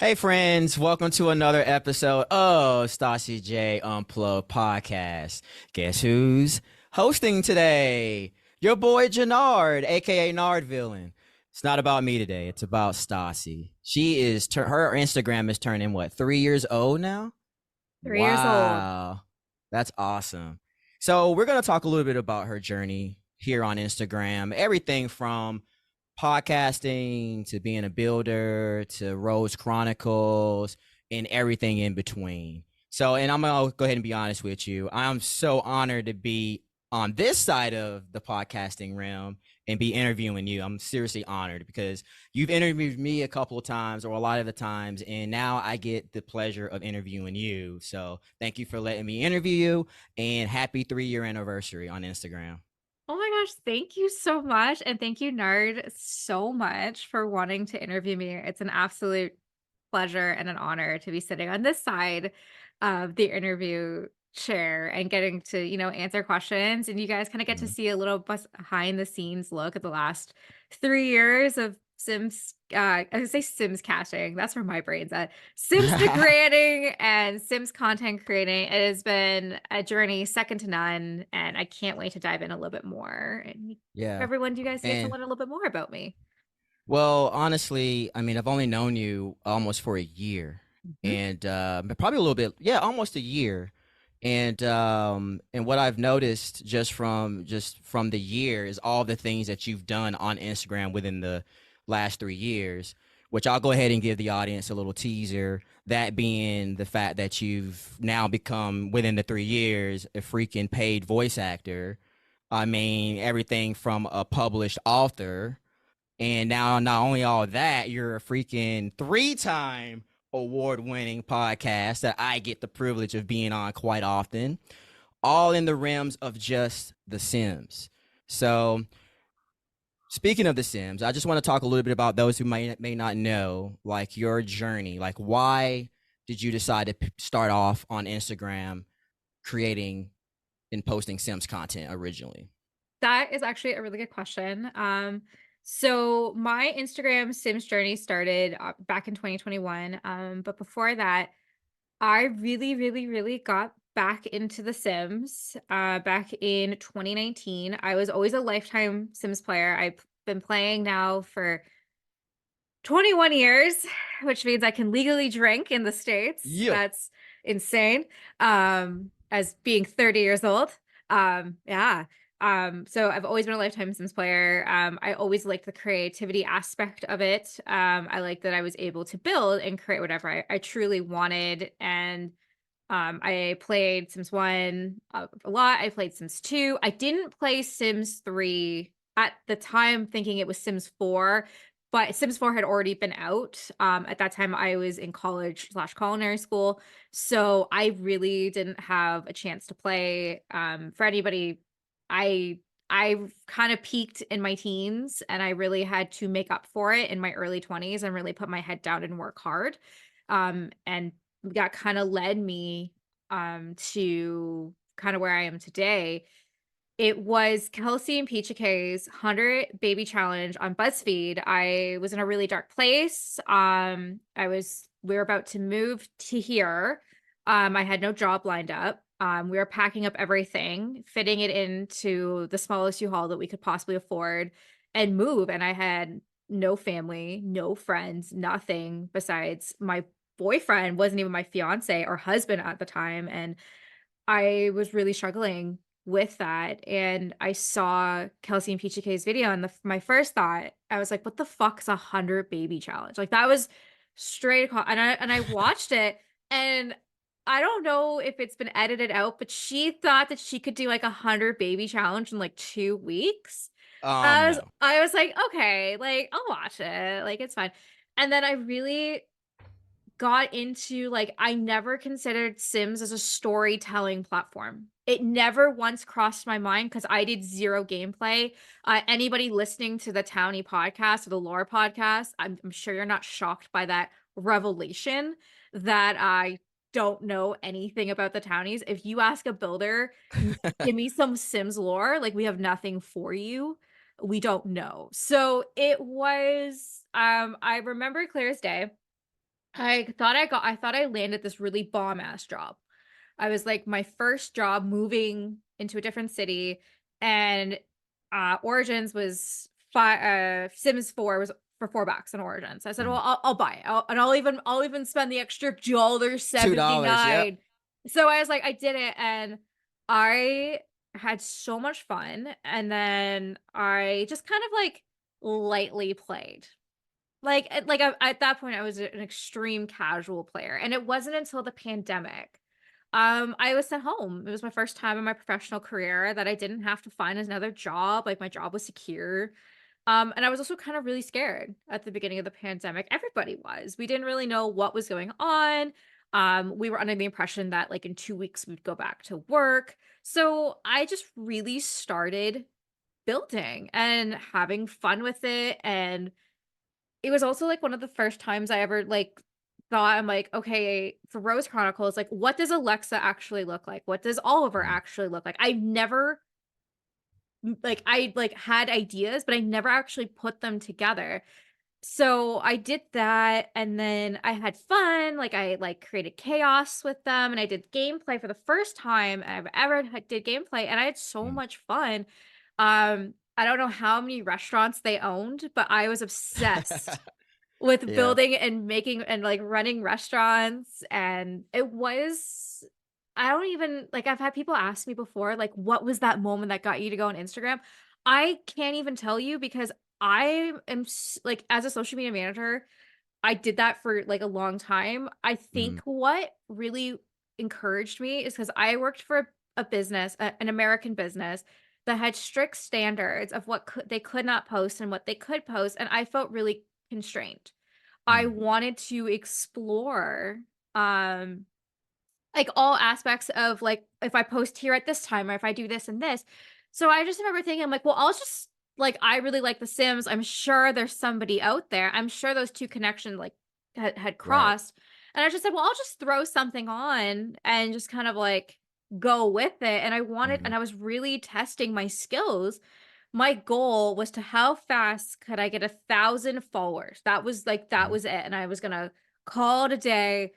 Hey friends, welcome to another episode of Stassi J Unplugged Podcast. Guess who's hosting today? Your boy Jannard, aka Nardvillain. It's not about me today, it's about Stassi. Her Instagram is turning what, 3 years old now? 3 years old. Wow. That's awesome. So we're gonna talk a little bit about her journey here on Instagram. Everything from podcasting to being a builder to Rose Chronicles and everything in between. So, and I'm gonna go ahead and be honest with you. I'm so honored to be on this side of the podcasting realm and be interviewing you. I'm seriously honored because you've interviewed me a couple of times or a lot of the times, and now I get the pleasure of interviewing you. So, thank you for letting me interview you, and happy 3 year anniversary on Instagram. Oh my gosh, thank you so much. And thank you, Nard, so much for wanting to interview me. It's an absolute pleasure and an honor to be sitting on this side of the interview chair and getting to, answer questions. And you guys kind of get to Mhm. see a little behind the scenes look at the last 3 years of Sims. I would say Sims caching. That's where my brain's at. Sims creating and Sims content creating. It has been a journey second to none, and I can't wait to dive in a little bit more. And Yeah. everyone, you guys get to And learn a little bit more about me. well, honestly, I mean, I've only known you almost for a year, Mhm. and probably a little bit, yeah, almost a year. And what I've noticed just from the year is all the things that you've done on Instagram within the last 3 years, which I'll go ahead and give the audience a little teaser. That being the fact that you've now become within the 3 years a freaking paid voice actor. I mean, everything from a published author, and now, not only all that, you're a freaking three-time award-winning podcast that I get the privilege of being on quite often, all in the realms of just The Sims. So, speaking of The Sims, I just want to talk a little bit about those who may not know, like your journey. Like, why did you decide to start off on Instagram creating and posting Sims content originally? That is actually a really good question. So my Instagram Sims journey started back in 2021. But before that, I really, really, really got back into The Sims back in 2019. I was always a lifetime Sims player. I've been playing now for 21 years, which means I can legally drink in the States. Yeah. That's insane. As being 30 years old. Yeah. So I've always been a lifetime Sims player. I always liked the creativity aspect of it. I like that I was able to build and create whatever I truly wanted. And I played Sims 1 a lot. I played Sims 2. I didn't play Sims 3 at the time, thinking it was Sims 4, but Sims 4 had already been out. At that time, I was in college slash culinary school. So I really didn't have a chance to play. For anybody, I I kind of peaked in my teens, and I really had to make up for it in my early 20s and really put my head down and work hard. And that kind of led me to kind of where I am today. It was Kelsey and Peach K's 100 baby challenge on BuzzFeed. I was in a really dark place. We were about to move to here. I had no job lined up. We were packing up everything, fitting it into the smallest U-Haul that we could possibly afford and move. And I had no family, no friends, nothing besides my boyfriend wasn't even my fiance or husband at the time. And I was really struggling with that, and I saw Kelsey and Peachy K's video, and my first thought, I was like, "What the fuck is a 100 baby challenge?" Like, that was and I watched it, and I don't know if it's been edited out, but she thought that she could do, like, 100 baby challenge in, like, 2 weeks. No. I was like, "Okay, like, I'll watch it, like, it's fine." And then I really got into like I never considered Sims as a storytelling platform. It never once crossed my mind because I did zero gameplay. Anybody listening to the Townie podcast or the Lore podcast, I'm sure you're not shocked by that revelation that I don't know anything about the Townies. If you ask a builder, give me some Sims lore, like we have nothing for you. We don't know. So it was I remember clear as day I thought I landed this really bomb ass job. I was like my first job moving into a different city, and Origins was Sims 4 was for $4 on Origins. I said, well, Mm. I'll buy it. And I'll even spend the extra $2. Yep. $1.79. So I was like, I did it, and I had so much fun. And then I just kind of like lightly played. At that point, I was an extreme casual player, and it wasn't until the pandemic, I was sent home. It was my first time in my professional career that I didn't have to find another job, like, my job was secure, and I was also kind of really scared at the beginning of the pandemic. Everybody was. We didn't really know what was going on. We were under the impression that, like, in 2 weeks, we'd go back to work. So, I just really started building and having fun with it, and it was also, like, one of the first times I ever, like, thought I'm like, "Okay, for Rose Chronicles, like, what does Alexa actually look like? What does Oliver Mhm. actually look like?" I've never I, like, had ideas, but I never actually put them together. So, I did that, and then I had fun, like, I, like, created chaos with them, and I did gameplay for the first time I've ever did gameplay, and I had so Mm. much fun. I don't know how many restaurants they owned, but I was obsessed with Yeah. building and making and, like, running restaurants, and I don't even like, I've had people ask me before, like, "What was that moment that got you to go on Instagram?" I can't even tell you because I am like, as a social media manager, I did that for, like, a long time. I think Mhm. what really encouraged me is because I worked for a business, an American business that had strict standards of what they could not post and what they could post, and I felt really constrained. I Mm. wanted to explore, um, like, all aspects of, like, if I post here at this time or if I do this and this. So I just remember thinking, I'm like, "Well, I'll just" like, I really like The Sims. I'm sure there's somebody out there. I'm sure those 2 connections, like, had Right. crossed. And I just said, "Well, I'll just throw something on and just kind of, like, go with it." Mhm. And I was really testing my skills. My goal was to how fast could I get 1,000 followers? That Mhm. was it, and I was gonna call it a day,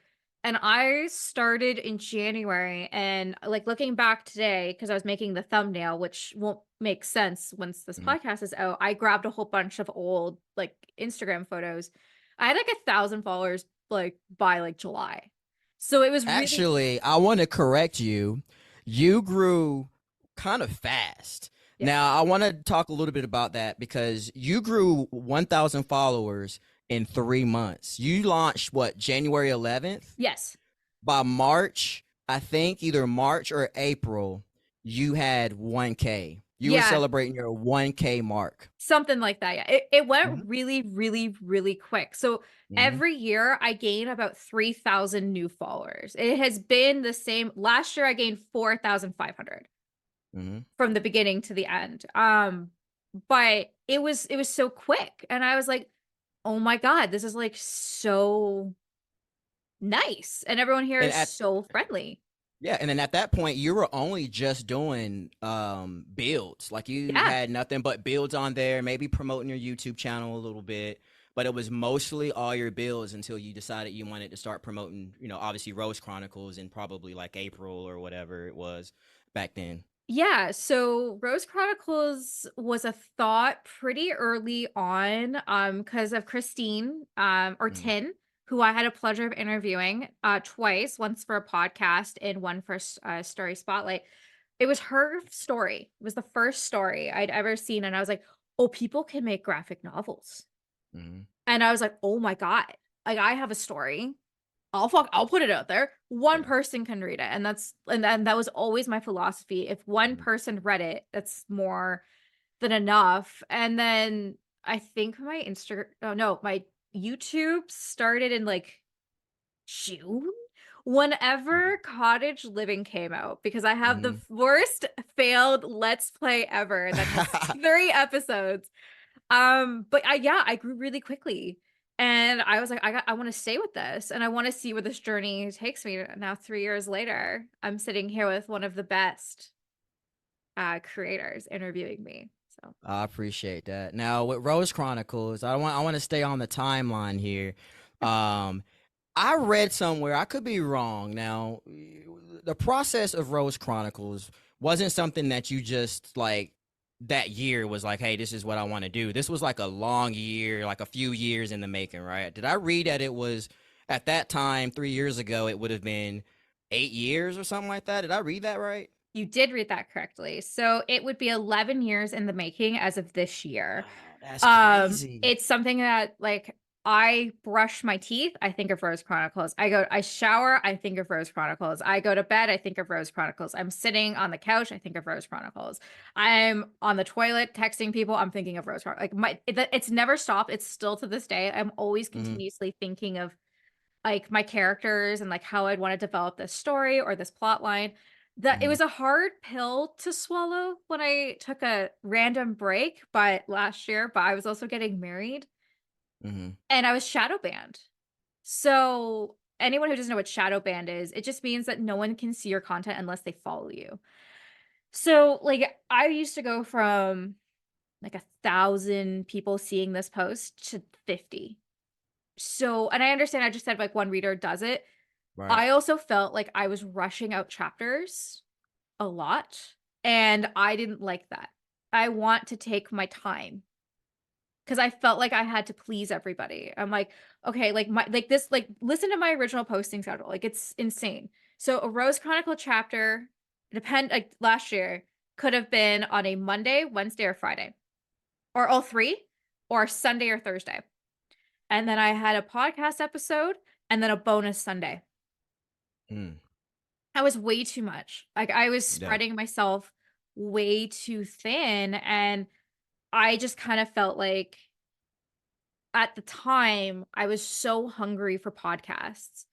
and I started in January, and, like, looking back today, because I was making the thumbnail, which won't make sense once this Mhm. podcast is out, I grabbed a whole bunch of old, like, Instagram photos. I had, like, 1,000 followers, like, by, like, July. So it was really Actually, I want to correct you. You grew kind of fast. yeah. Now, I want to talk a little bit about that because you grew 1,000 followers in 3 months. You launched what, January 11th? Yes. By March, I think either March or April, you had 1K. You were Yeah. celebrating your 1K mark. Something like that, yeah. It went Mhm. really, really, really quick. So Mhm. every year I gain about 3,000 new followers. It has been the same. Last year I gained 4,500 Mhm. from the beginning to the end. But it was so quick, and I was like, "Oh my god, this is like so nice." And everyone here And is at so friendly. Yeah, and then at that point, you were only just doing builds. Like you Yeah. had nothing but builds on there, maybe promoting your YouTube channel a little bit, but it was mostly all your builds until you decided you wanted to start promoting, obviously Rose Chronicles in probably like April or whatever it was back then. Yeah, so Rose Chronicles was a thought pretty early on, because of Christine, or Mm, Tin, who I had a pleasure of interviewing, twice, once for a podcast and one for Story Spotlight. It was her story. It was the first story I'd ever seen, and I was like, "Oh, people can make graphic novels." mm, And I was like, "Oh my god, like, I have a story. I'll put it out there. One yeah. person can read it." And that was always my philosophy. If one Mm, person read it, that's more than enough. And then I think my Insta oh no, my YouTube started in like June? mm, Whenever Cottage Living came out, because I have the mhm. worst failed Let's Play ever that has 3 episodes. But I grew really quickly, and I was like, I wanna stay with this, and I wanna see where this journey takes me." Now 3 years later, I'm sitting here with one of the best, creators interviewing me, so I appreciate that. Now with Rose Chronicles, I want to stay on the timeline here. I read somewhere, I could be wrong. Now, the process of Rose Chronicles wasn't something that you just like that year was like, hey, this is what I want to do. This was like a long year, like a few years in the making, right? Did I read that it was at that time, 3 years ago, it would have been 8 years or something like that? Did I read that right? You did read that correctly. So it would be 11 years in the making as of this year. Wow, that's crazy. It's something that like I brush my teeth, I think of Rose Chronicles. I shower, I think of Rose Chronicles. I go to bed, I think of Rose Chronicles. I'm sitting on the couch, I think of Rose Chronicles. I'm on the toilet texting people, I'm thinking of Rose Chronicles. Like it's never stopped. It's still to this day. I'm always Hmm. continuously thinking of like my characters and like how I'd want to develop this story or this plot line. That it Hmm. was a hard pill to swallow when I took a random break, but last year, but I was also getting married Hmm. and I was shadow banned. So anyone who doesn't know what shadow banned is, it just means that no one can see your content unless they follow you. So like I used to go from like 1,000 people seeing this post to 50. So, and I understand I just said like one reader does it. Right. I also felt like I was rushing out chapters a lot, and I didn't like that. I want to take my time because I felt like I had to please everybody. I'm like, okay, like my like this, like listen to my original posting schedule. Like it's insane. So a Rose Chronicle chapter, depend like last year could have been on a Monday, Wednesday, or Friday, or all three, or Sunday or Thursday. And then I had a podcast episode and then a bonus Sunday. Mm. That was way too much. Like, I was Yeah. spreading myself way too thin, and I just kind of felt like at the time, I was so hungry for podcasts.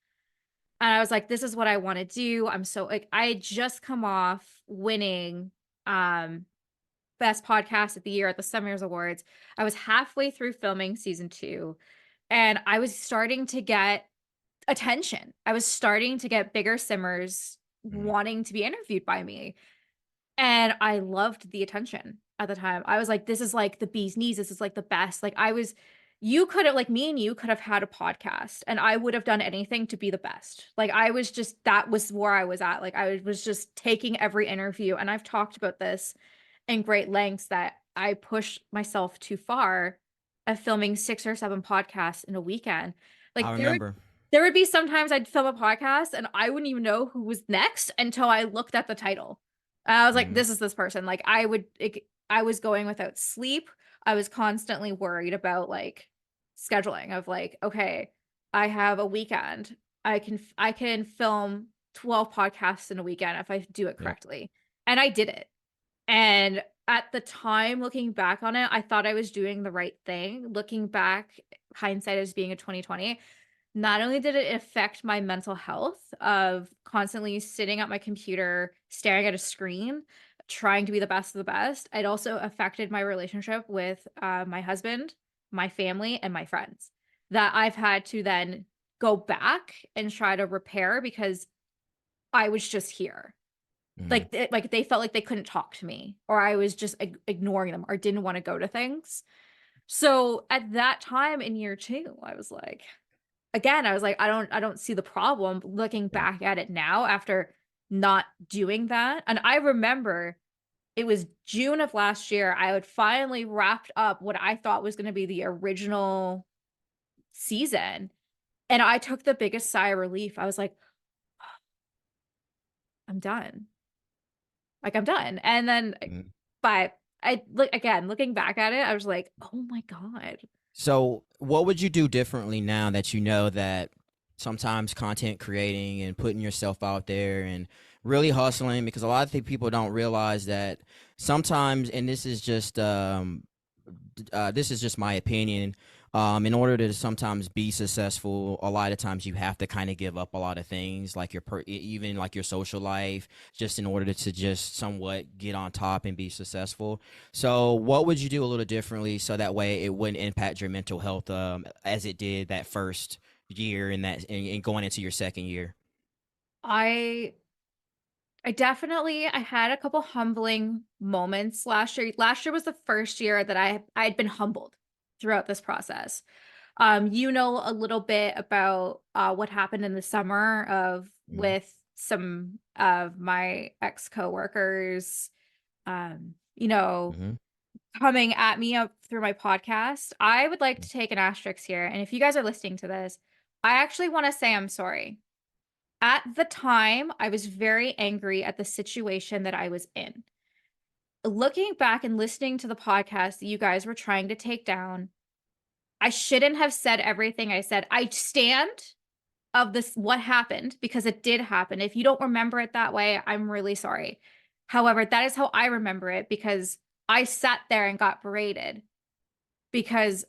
And I was like, this is what I want to do. I'm so like I had just come off winning um best podcast of the year at the Summers Awards. I was halfway through filming season 2 and I was starting to get attention. I was starting to get bigger simmers Mm. wanting to be interviewed by me. And I loved the attention at the time. I was like, this is like the bee's knees. This is like the best. Like you could have like me and you could have had a podcast and I would have done anything to be the best. Like I was just that was where I was at. Like I was just taking every interview and I've talked about this in great lengths that I pushed myself too far of filming 6 or 7 podcasts in a weekend. I Like remember. there would be sometimes I'd film a podcast and I wouldn't even know who was next until I looked at the title. And I was like, Hmm. this is this person. Like I was going without sleep. I was constantly worried about like scheduling of like, okay, I have a weekend. I can film 12 podcasts in a weekend if I do it Yep. correctly. And I did it. And at the time, looking back on it, I thought I was doing the right thing. Looking back, hindsight as being a 2020, not only did it affect my mental health of constantly sitting at my computer, staring at a screen, trying to be the best of the best, it also affected my relationship with my husband, my family, and my friends. That I've had to then go back and try to repair because I was just here. Hmm. Like they felt like they couldn't talk to me, or I was just ignoring them, or didn't want to go to things. So at that time in year 2, I was like, again, I was like, I don't see the problem looking Yeah. back at it now after not doing that. And I remember it was June of last year, I had finally wrapped up what I thought was going to be the original season. And I took the biggest sigh of relief. I was like, I'm done. Like I'm done. And then, Mhm. but I look again, looking back at it, I was like, oh my God. So, what would you do differently now that you know that sometimes content creating and putting yourself out there and really hustling? Because a lot of people don't realize that sometimes, and this is just my opinion. In order to sometimes be successful, a lot of times you have to kind of give up a lot of things, like even like your social life, just in order to just somewhat get on top and be successful. So, what would you do a little differently so that way it wouldn't impact your mental health, as it did that first year and and going into your second year? I I definitely I had a couple humbling moments last year. Last year was the first year that I had been humbled throughout this process. You know a little bit about what happened in the summer of Mm-hmm. with some of my ex coworkers, you know, Mm-hmm. coming at me up through my podcast. I would like to take an asterisk here, and if you guys are listening to this, I actually want to say I'm sorry. At the time, I was very angry at the situation that I was in. Looking back and listening to the podcast that you guys were trying to take down, I shouldn't have said everything I said. I stand of this what happened because it did happen. If you don't remember it that way, I'm really sorry. However, that is how I remember it because I sat there and got berated because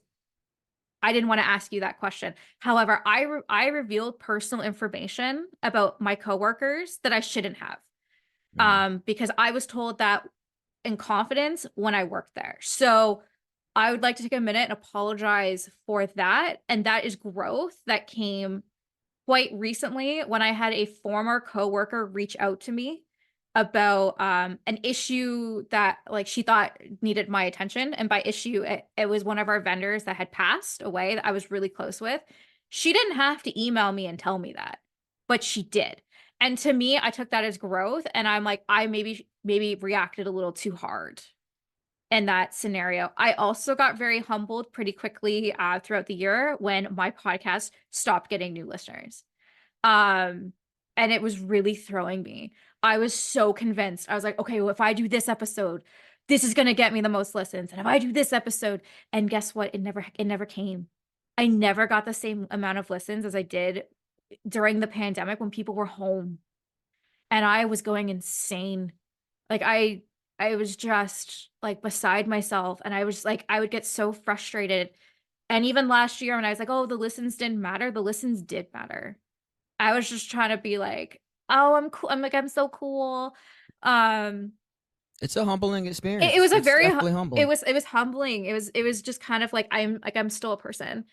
I didn't want to ask you that question. However, I revealed personal information about my coworkers that I shouldn't have. Mm-hmm. Because I was told that in confidence when I worked there. So I would like to take a minute and apologize for that. And that is growth that came quite recently when I had a former coworker reach out to me about an issue that like she thought needed my attention. And by issue, it was one of our vendors that had passed away that I was really close with. She didn't have to email me and tell me that, but she did. And to me, I took that as growth. And I'm like, I maybe reacted a little too hard in that scenario. I also got very humbled pretty quickly throughout the year when my podcast stopped getting new listeners. Um, and it was really throwing me. I was so convinced. I was like, okay, well, if I do this episode, this is gonna get me the most listens. And if I do this episode, and guess what? It never came. I never got the same amount of listens as I did during the pandemic when people were home and I was going insane. Like I was just like beside myself and I was like I would get so frustrated. And even last year when I was like, "Oh, the listens didn't matter." The listens did matter. I was just trying to be like, "Oh, I'm cool." I'm like, "I'm so cool." Um It's a humbling it experience. was a It's very definitely humbling it was humbling. It was just kind of like I'm still a person.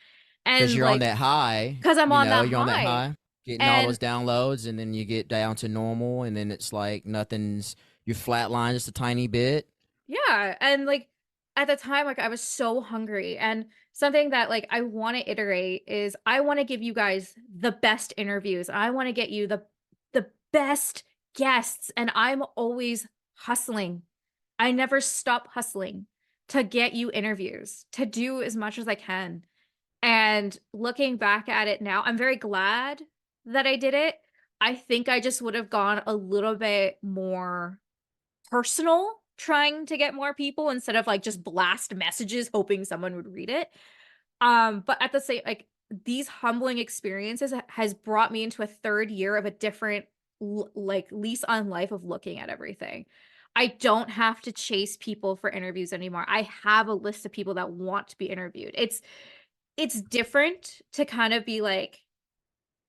because And you're on like that high. cuz I'm You on know, that you're on that high. high, getting all And those downloads, and then you get down to normal, and then it's like nothing's. You flatline just a tiny bit. yeah, and like at the time, like I was so hungry. And something that like I want to iterate is I want to give you guys the best interviews. I want to get you the best guests. And I'm always hustling. I never stop hustling to get you interviews, to do as much as I can. And looking back at it now, I'm very glad that I did it. I think I just would have gone a little bit more personal trying to get more people instead of like just blast messages hoping someone would read it. But at the same like these humbling experiences has brought me into a third year of a different like lease on life of looking at everything. I don't have to chase people for interviews anymore. I have a list of people that want to be interviewed. It's different to kind of be like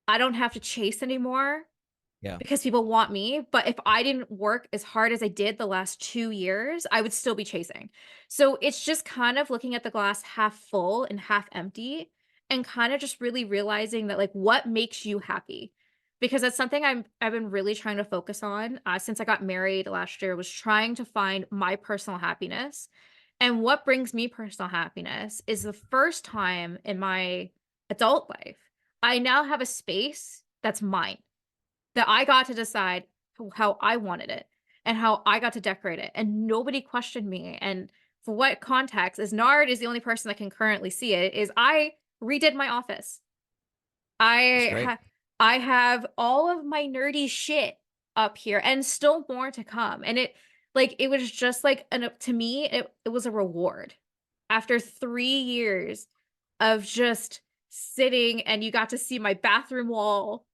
I don't have to chase anymore Yeah. because people want me. But if I didn't work as hard as I did the last 2 years, I would still be chasing. So it's just kind of looking at the glass half full and half empty and kind of just really realizing that like what makes you happy. Because that's something I've been really trying to focus on since I got married last year was trying to find my personal happiness. And what brings me personal happiness is the first time in my adult life, I now have a space that's mine that I got to decide how I wanted it and how I got to decorate it, and nobody questioned me. And for what context, as Nard is the only person that can currently see it, is I redid my office. That's I great. ha I have all of my nerdy shit up here and still more to come. And it was just like to me, it was a reward. After 3 years of just sitting and you got to see my bathroom wall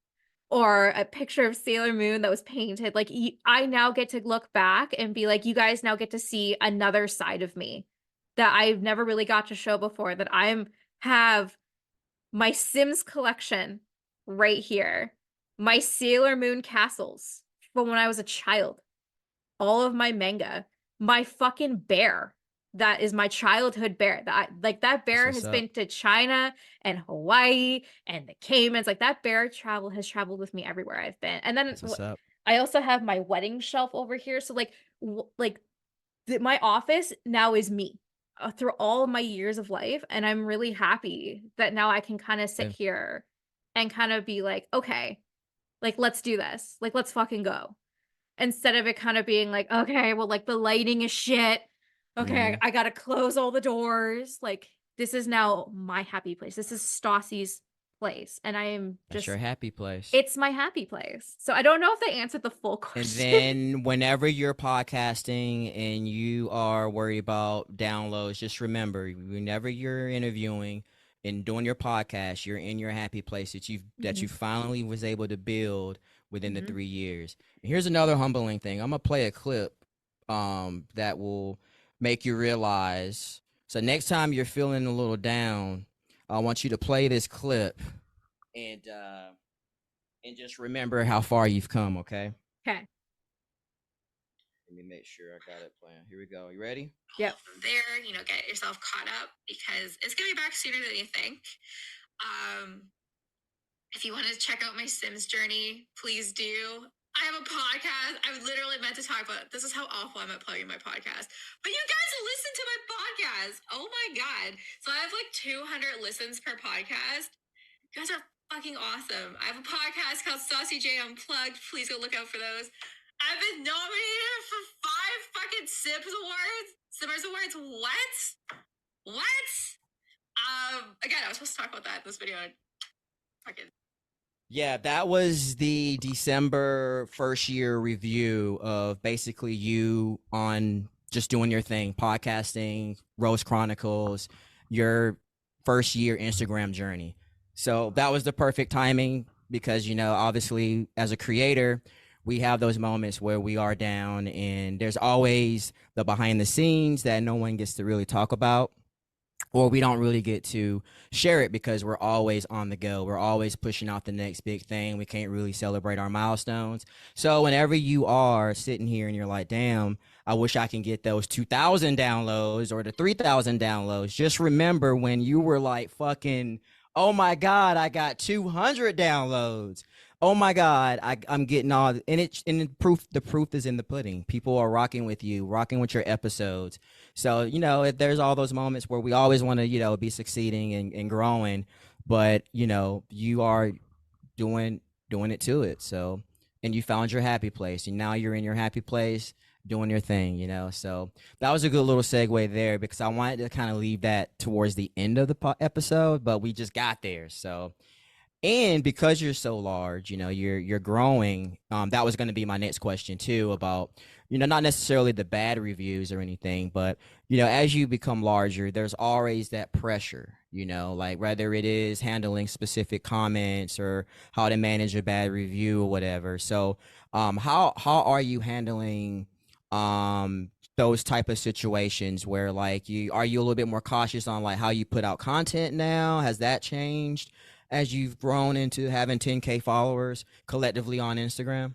or a picture of Sailor Moon that was painted. Like I now get to look back and be like, you guys now get to see another side of me that I've never really got to show before. That I'm have my Sims collection right here, my Sailor Moon castles from when I was a child, all of my manga, my fucking bear. That is my childhood bear. That That's bear what's has up. been to China and Hawaii and the Caymans. Like that bear has traveled with me everywhere I've been. And then That's what's up. I also have my wedding shelf over here. So like my office now is me. through all of my years of life, and I'm really happy that now I can kind of sit Yeah, here and kind of be like, okay, like let's do this. Like let's fucking go. Instead of it kind of being like, okay, well, like the lighting is shit. Okay, hmm I gotta close all the doors. Like this is now my happy place. This is Stassi's place. And I am that's your just, happy place. it's my happy place. So I don't know if they answered the full And question. then whenever you're podcasting and you are worried about downloads, just remember whenever you're interviewing and doing your podcast, you're in your happy place that you Mhm, finally was able to build within the mhm. 3 years. And here's another humbling thing. I'm gonna play a clip that will make you realize. So next time you're feeling a little down, I want you to play this clip and uh and just remember how far you've come, okay? Okay. Let me make sure I got it planned. Here we go. You ready? Yep. From there, get yourself caught up because it's gonna be back sooner than you think. Um, if you want to check out my Sims journey, please do. I have a podcast. I literally meant to talk about this is how awful I'm at plugging my podcast. But you guys listen to my podcast. Oh my god. So I have like 200 listens per podcast. You guys are fucking awesome. I have a podcast called Saucy J Unplugged. Please go look out for those. I've been nominated for 5 fucking Simmers Awards. What? What? Again, I was supposed to talk about that in this video. Fucking yeah, that was the December first year review of basically you on just doing your thing, podcasting, Rose Chronicles, your first year Instagram journey. So that was the perfect timing because, obviously as a creator, we have those moments where we are down and there's always the behind the scenes that no one gets to really talk about or we don't really get to share it because we're always on the go. We're always pushing out the next big thing. We can't really celebrate our milestones. So whenever you are sitting here and you're like, damn, I wish I can get those 2,000 downloads or the 3,000 downloads. Just remember when you were like fucking, oh my God, I got 200 downloads. Oh my God, I'm getting all, and the proof is in the pudding. People are rocking with you, rocking with your episodes. So, there's all those moments where we always want to, be succeeding and growing, but, you are doing doing it to it. So, and you found your happy place and now you're in your happy place doing your thing. So that was a good little segue there because I wanted to kind of leave that towards the end of the episode, but we just got there. So, and because you're so large, you're growing. That was going to be my next question too about, not necessarily the bad reviews or anything, but as you become larger, there's always that pressure, like whether it is handling specific comments or how to manage a bad review or whatever. So, how are you handling those type of situations where like you a little bit more cautious on like how you put out content now? Has that changed as you've grown into having 10K followers collectively on Instagram?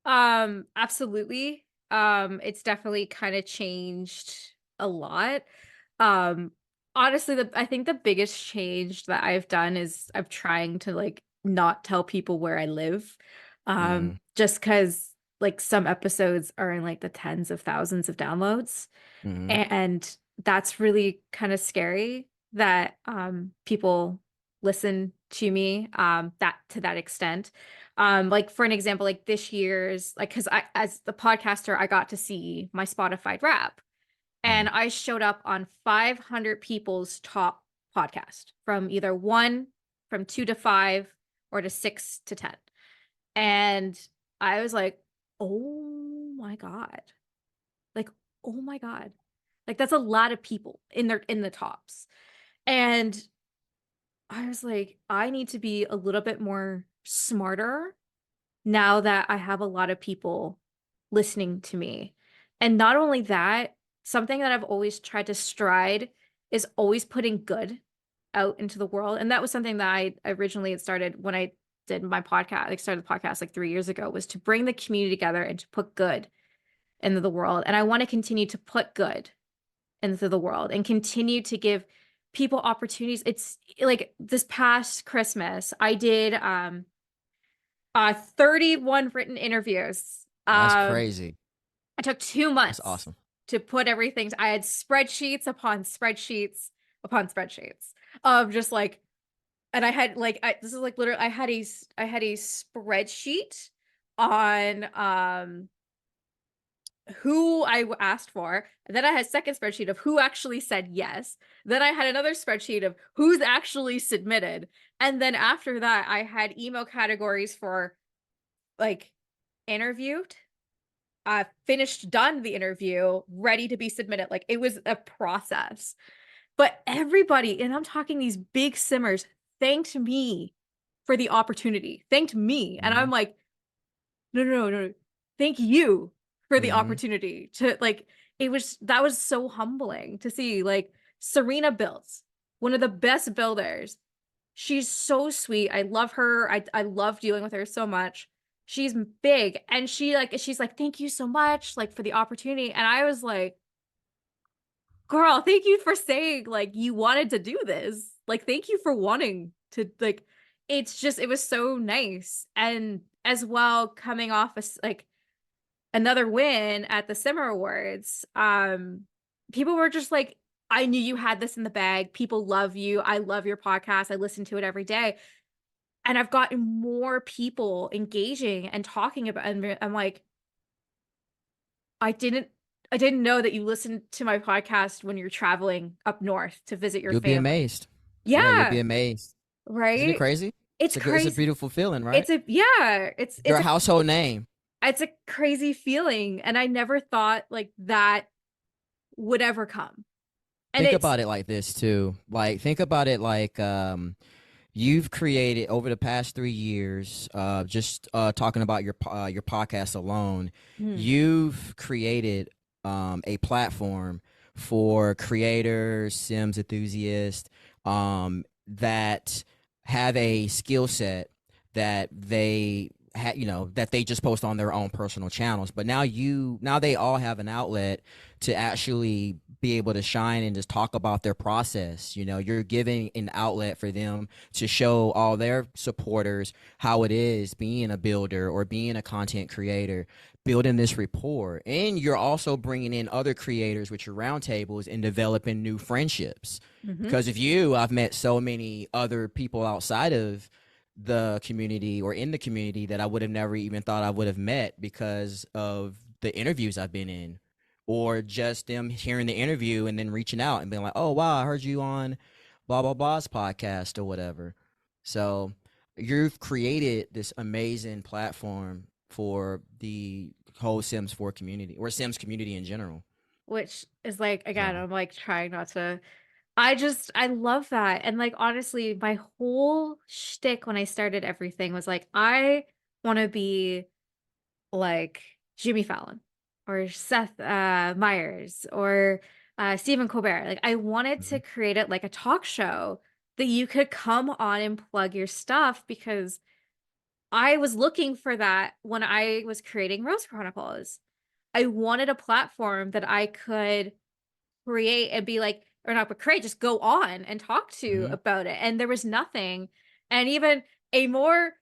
Absolutely. It's definitely kind of changed a lot. Um, Honestly, I think the biggest change that I've done is I'm trying to like not tell people where I live. Mm-hmm. Just because like some episodes are in like the tens of thousands of downloads. Mm-hmm. And that's really kind of scary that people listen to me that to that extent. Like for an example, like this year's like because I as the podcaster, I got to see my Spotify rap Mm-hmm. and I showed up on 500 people's top podcast from either one, from 2 to 5, or to 6 to 10. And I was like, oh my God. Like, oh my God. Like that's a lot of people in the tops. And I was like, I need to be a little bit more smarter now that I have a lot of people listening to me. And not only that, something that I've always tried to stride is always putting good out into the world. And that was something that I originally had started when I did my podcast, like started the podcast like 3 years ago, was to bring the community together and to put good into the world. And I want to continue to put good into the world and continue to give people opportunities. It's like this past Christmas, I did 31 written interviews. That's crazy. I took two That's months awesome. to put everything. I had spreadsheets upon spreadsheets upon spreadsheets of just like, and I had like, this is like literally, I had a spreadsheet on who I asked for. And then I had a second spreadsheet of who actually said yes. Then I had another spreadsheet of who's actually submitted. And then after that, I had email categories for like interviewed, finished, done the interview, ready to be submitted. Like it was a process. But everybody, and I'm talking these big simmers, thanked me for the opportunity, thanked me. And Mm-hmm. I'm like, no, no, no, no. Thank you for the Mm-hmm. opportunity to like, that was so humbling to see. Like Serena builds, one of the best builders. She's so sweet. I love her. I love dealing with her so much. She's big and she's like, thank you so much, like for the opportunity. And I was like, girl, thank you for saying like you wanted to do this. Like, thank you for wanting to like, it's just, it was so nice. And as well, coming off like another win at the Simmer Awards, people were just like, I knew you had this in the bag. People love you. I love your podcast. I listen to it every day. And I've gotten more people engaging and talking about, and I'm like, I didn't I didn't know that you listened to my podcast when you're traveling up north to visit your You'll be family. amazed. Yeah, you'll be Yeah, amazed. Isn't it right? crazy? It's It's a crazy. beautiful feeling, right? It's a yeah, You're a household name. it's a crazy feeling and I never thought like that would ever come. And Think it's about it like this too. Like think about it like you've created over the past 3 years, just talking about your podcast alone, mm, you've created a platform for creators, Sims enthusiasts, that have a skill set that that they just post on their own personal channels. But now they all have an outlet to actually be able to shine and just talk about their process. You're giving an outlet for them to show all their supporters how it is being a builder or being a content creator, building this rapport. And you're also bringing in other creators with your roundtables and developing new friendships. mhm. Because of you, I've met so many other people outside of the community or in the community that I would have never even thought I would have met because of the interviews I've been in, or just them hearing the interview and then reaching out and being like, "Oh wow, I heard you on blah blah blah's podcast or whatever." So you've created this amazing platform for the whole Sims 4 community or Sims community in general. Which is like again, So I'm like trying not to I love that. And like honestly, my whole shtick when I started everything was like, I want to be like Jimmy Fallon or Seth Meyers or Stephen Colbert. Like I wanted to mhm. create it like a talk show that you could come on and plug your stuff because I was looking for that when I was creating Rose Chronicles. I wanted a platform that I could create and be like, or not, but create, just go on and talk to Mhm. about it. And there was nothing. And even a more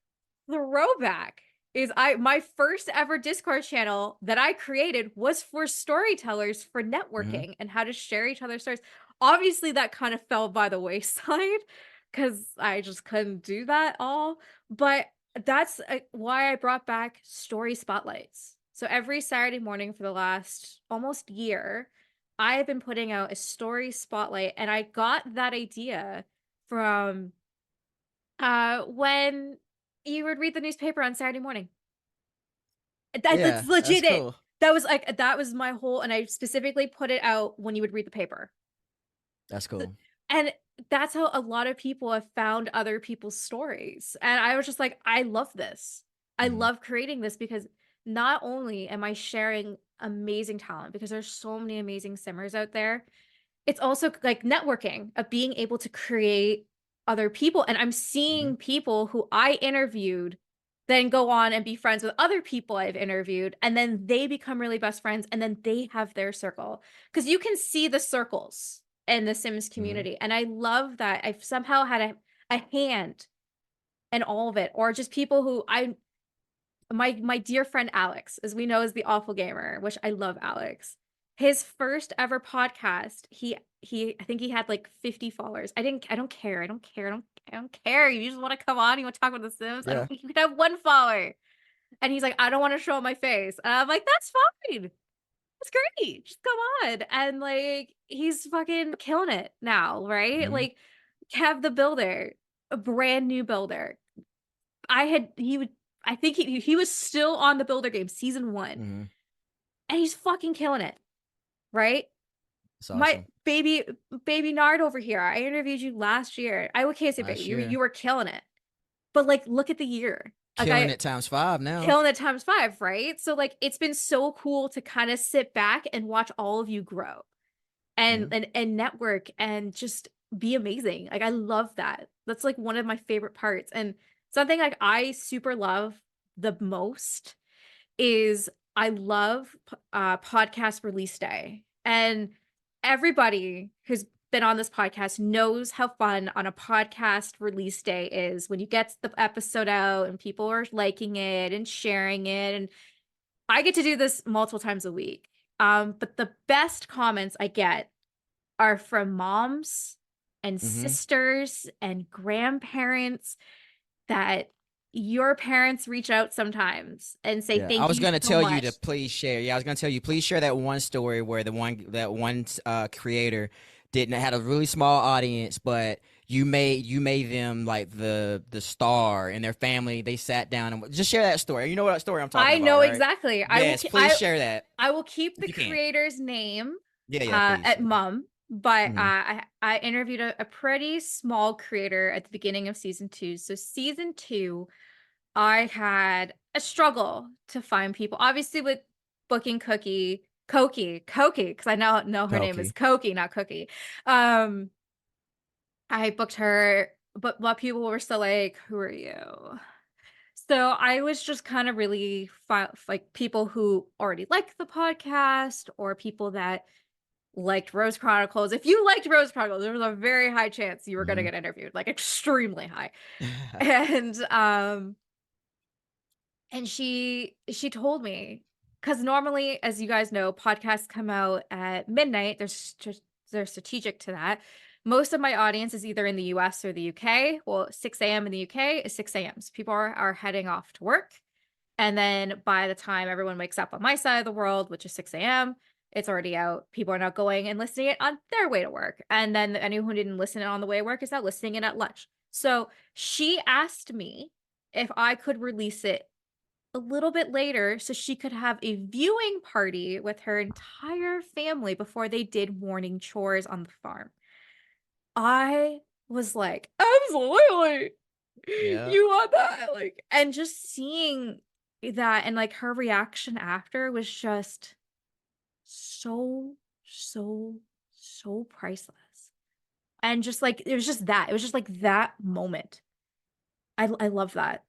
throwback is my first ever Discord channel that I created was for storytellers for Mhm. networking and how to share each other's stories. Obviously, that kind of fell by the wayside because I just couldn't do that all. But that's why I brought back story spotlights. So every Saturday morning for the last almost year, I have been putting out a story spotlight, and I got that idea from when you would read the newspaper on Saturday morning. That's Yeah, that's legit it. cool. That was my whole, and I specifically put it out when you would read the paper. That's cool. And that's how a lot of people have found other people's stories. And I was just like, I love this. I Mhm. love creating this because not only am I sharing amazing talent, because there's so many amazing simmers out there, it's also like networking of being able to create other people. And I'm Mhm. seeing people who I interviewed then go on and be friends with other people I've interviewed. And then they become really best friends. And then they have their circle. Because you can see the circles in the Sims Mhm. community. And I love that I've somehow had a hand in all of it. Or just people who my dear friend Alex, as we know, is the awful gamer, which I love Alex. His first ever podcast, he I think he had like 50 followers. I don't care. I don't care. I don't care. You just want to come on, you want to talk about The Sims. I don't Yeah. you could have one follower. And he's like, I don't want to show my face. And I'm like, that's fine. That's great. Just come on. And like he's fucking killing it now, right? Mhm. Like Kev the Builder, a brand new builder. I had he would I think he was still on the Builder game season 1 Mhm. and he's fucking killing it, right? It's My awesome. baby Nard over here, I interviewed you last year. I can't say baby, Last you year. were killing it. But, like, look at the year. Like, Killing I it times 5 now. killing it times 5, right? So, like, it's been so cool to kinda sit back and watch all of you grow and Mhm. network and just be amazing. Like, I love that. That's, like, one of my favorite parts, and something, like, I super love the most is I love podcast release day. And everybody who's been on this podcast knows how fun on a podcast release day is when you get the episode out and people are liking it and sharing it. And I get to do this multiple times a week. But the best comments I get are from moms and Mhm. sisters and grandparents that your parents reach out sometimes and say, Yeah, I "Thank was you gonna so tell you to much." please share. Yeah, I was gonna tell you please share that one story where that one creator didn't had a really small audience, but you made them like the star in their family. They sat down and just share that story. You know what story I'm talking I about, know right? exactly. Yes, please share that I will keep if the you can. creator's name, Yeah, yeah, please. at Yeah. mum, but, Hmm. I interviewed a pretty small creator at the beginning of season 2. So season 2, I had a struggle to find people. Obviously, with booking Koki, because I now know her name is Koki. Koki, not Cookie. Um, I booked her, but a lot of people were still like, "Who are you?" So I was just kind of really like people who already liked the podcast or people that liked Rose Chronicles. If you liked Rose Chronicles, there was a very high chance you were going to Hmm. get interviewed, like extremely high. And and she told me, because normally, as you guys know, podcasts come out at midnight. They're strategic to that. Most of my audience is either in the US or the UK. Well, 6 a.m. in the UK is 6 a.m. So people are heading off to work. And then by the time everyone wakes up on my side of the world, which is 6 a.m., it's already out. People are now going and listening it on their way to work. And then anyone who didn't listen it on the way to work is now listening it at lunch. So she asked me if I could release it a little bit later so she could have a viewing party with her entire family before they did morning chores on the farm. I was like, absolutely. Yeah. You want that? Like, and just seeing that and like her reaction after was just so, so, so priceless. And just like it was just that. It was just like that moment. I love that.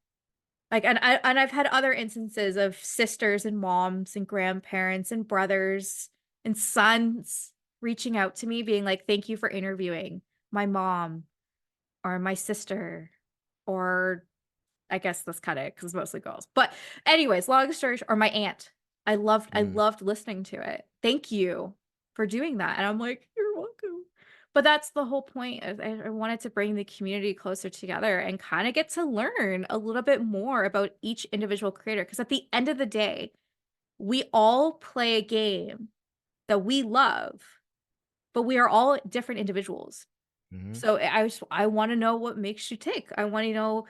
Like, and I've had other instances of sisters and moms and grandparents and brothers and sons reaching out to me being like, "Thank you for interviewing my mom or my sister," or I guess that's kinda because it's mostly girls. But anyways, long story or my aunt. I Mm. loved listening to it. "Thank you for doing that." And I'm like, "You're welcome." But that's the whole point is I wanted to bring the community closer together and kinda get to learn a little bit more about each individual creator. Because at the end of the day, we all play a game that we love, but we are all different individuals. Mhm. So I wanna know what makes you tick. I wanna know,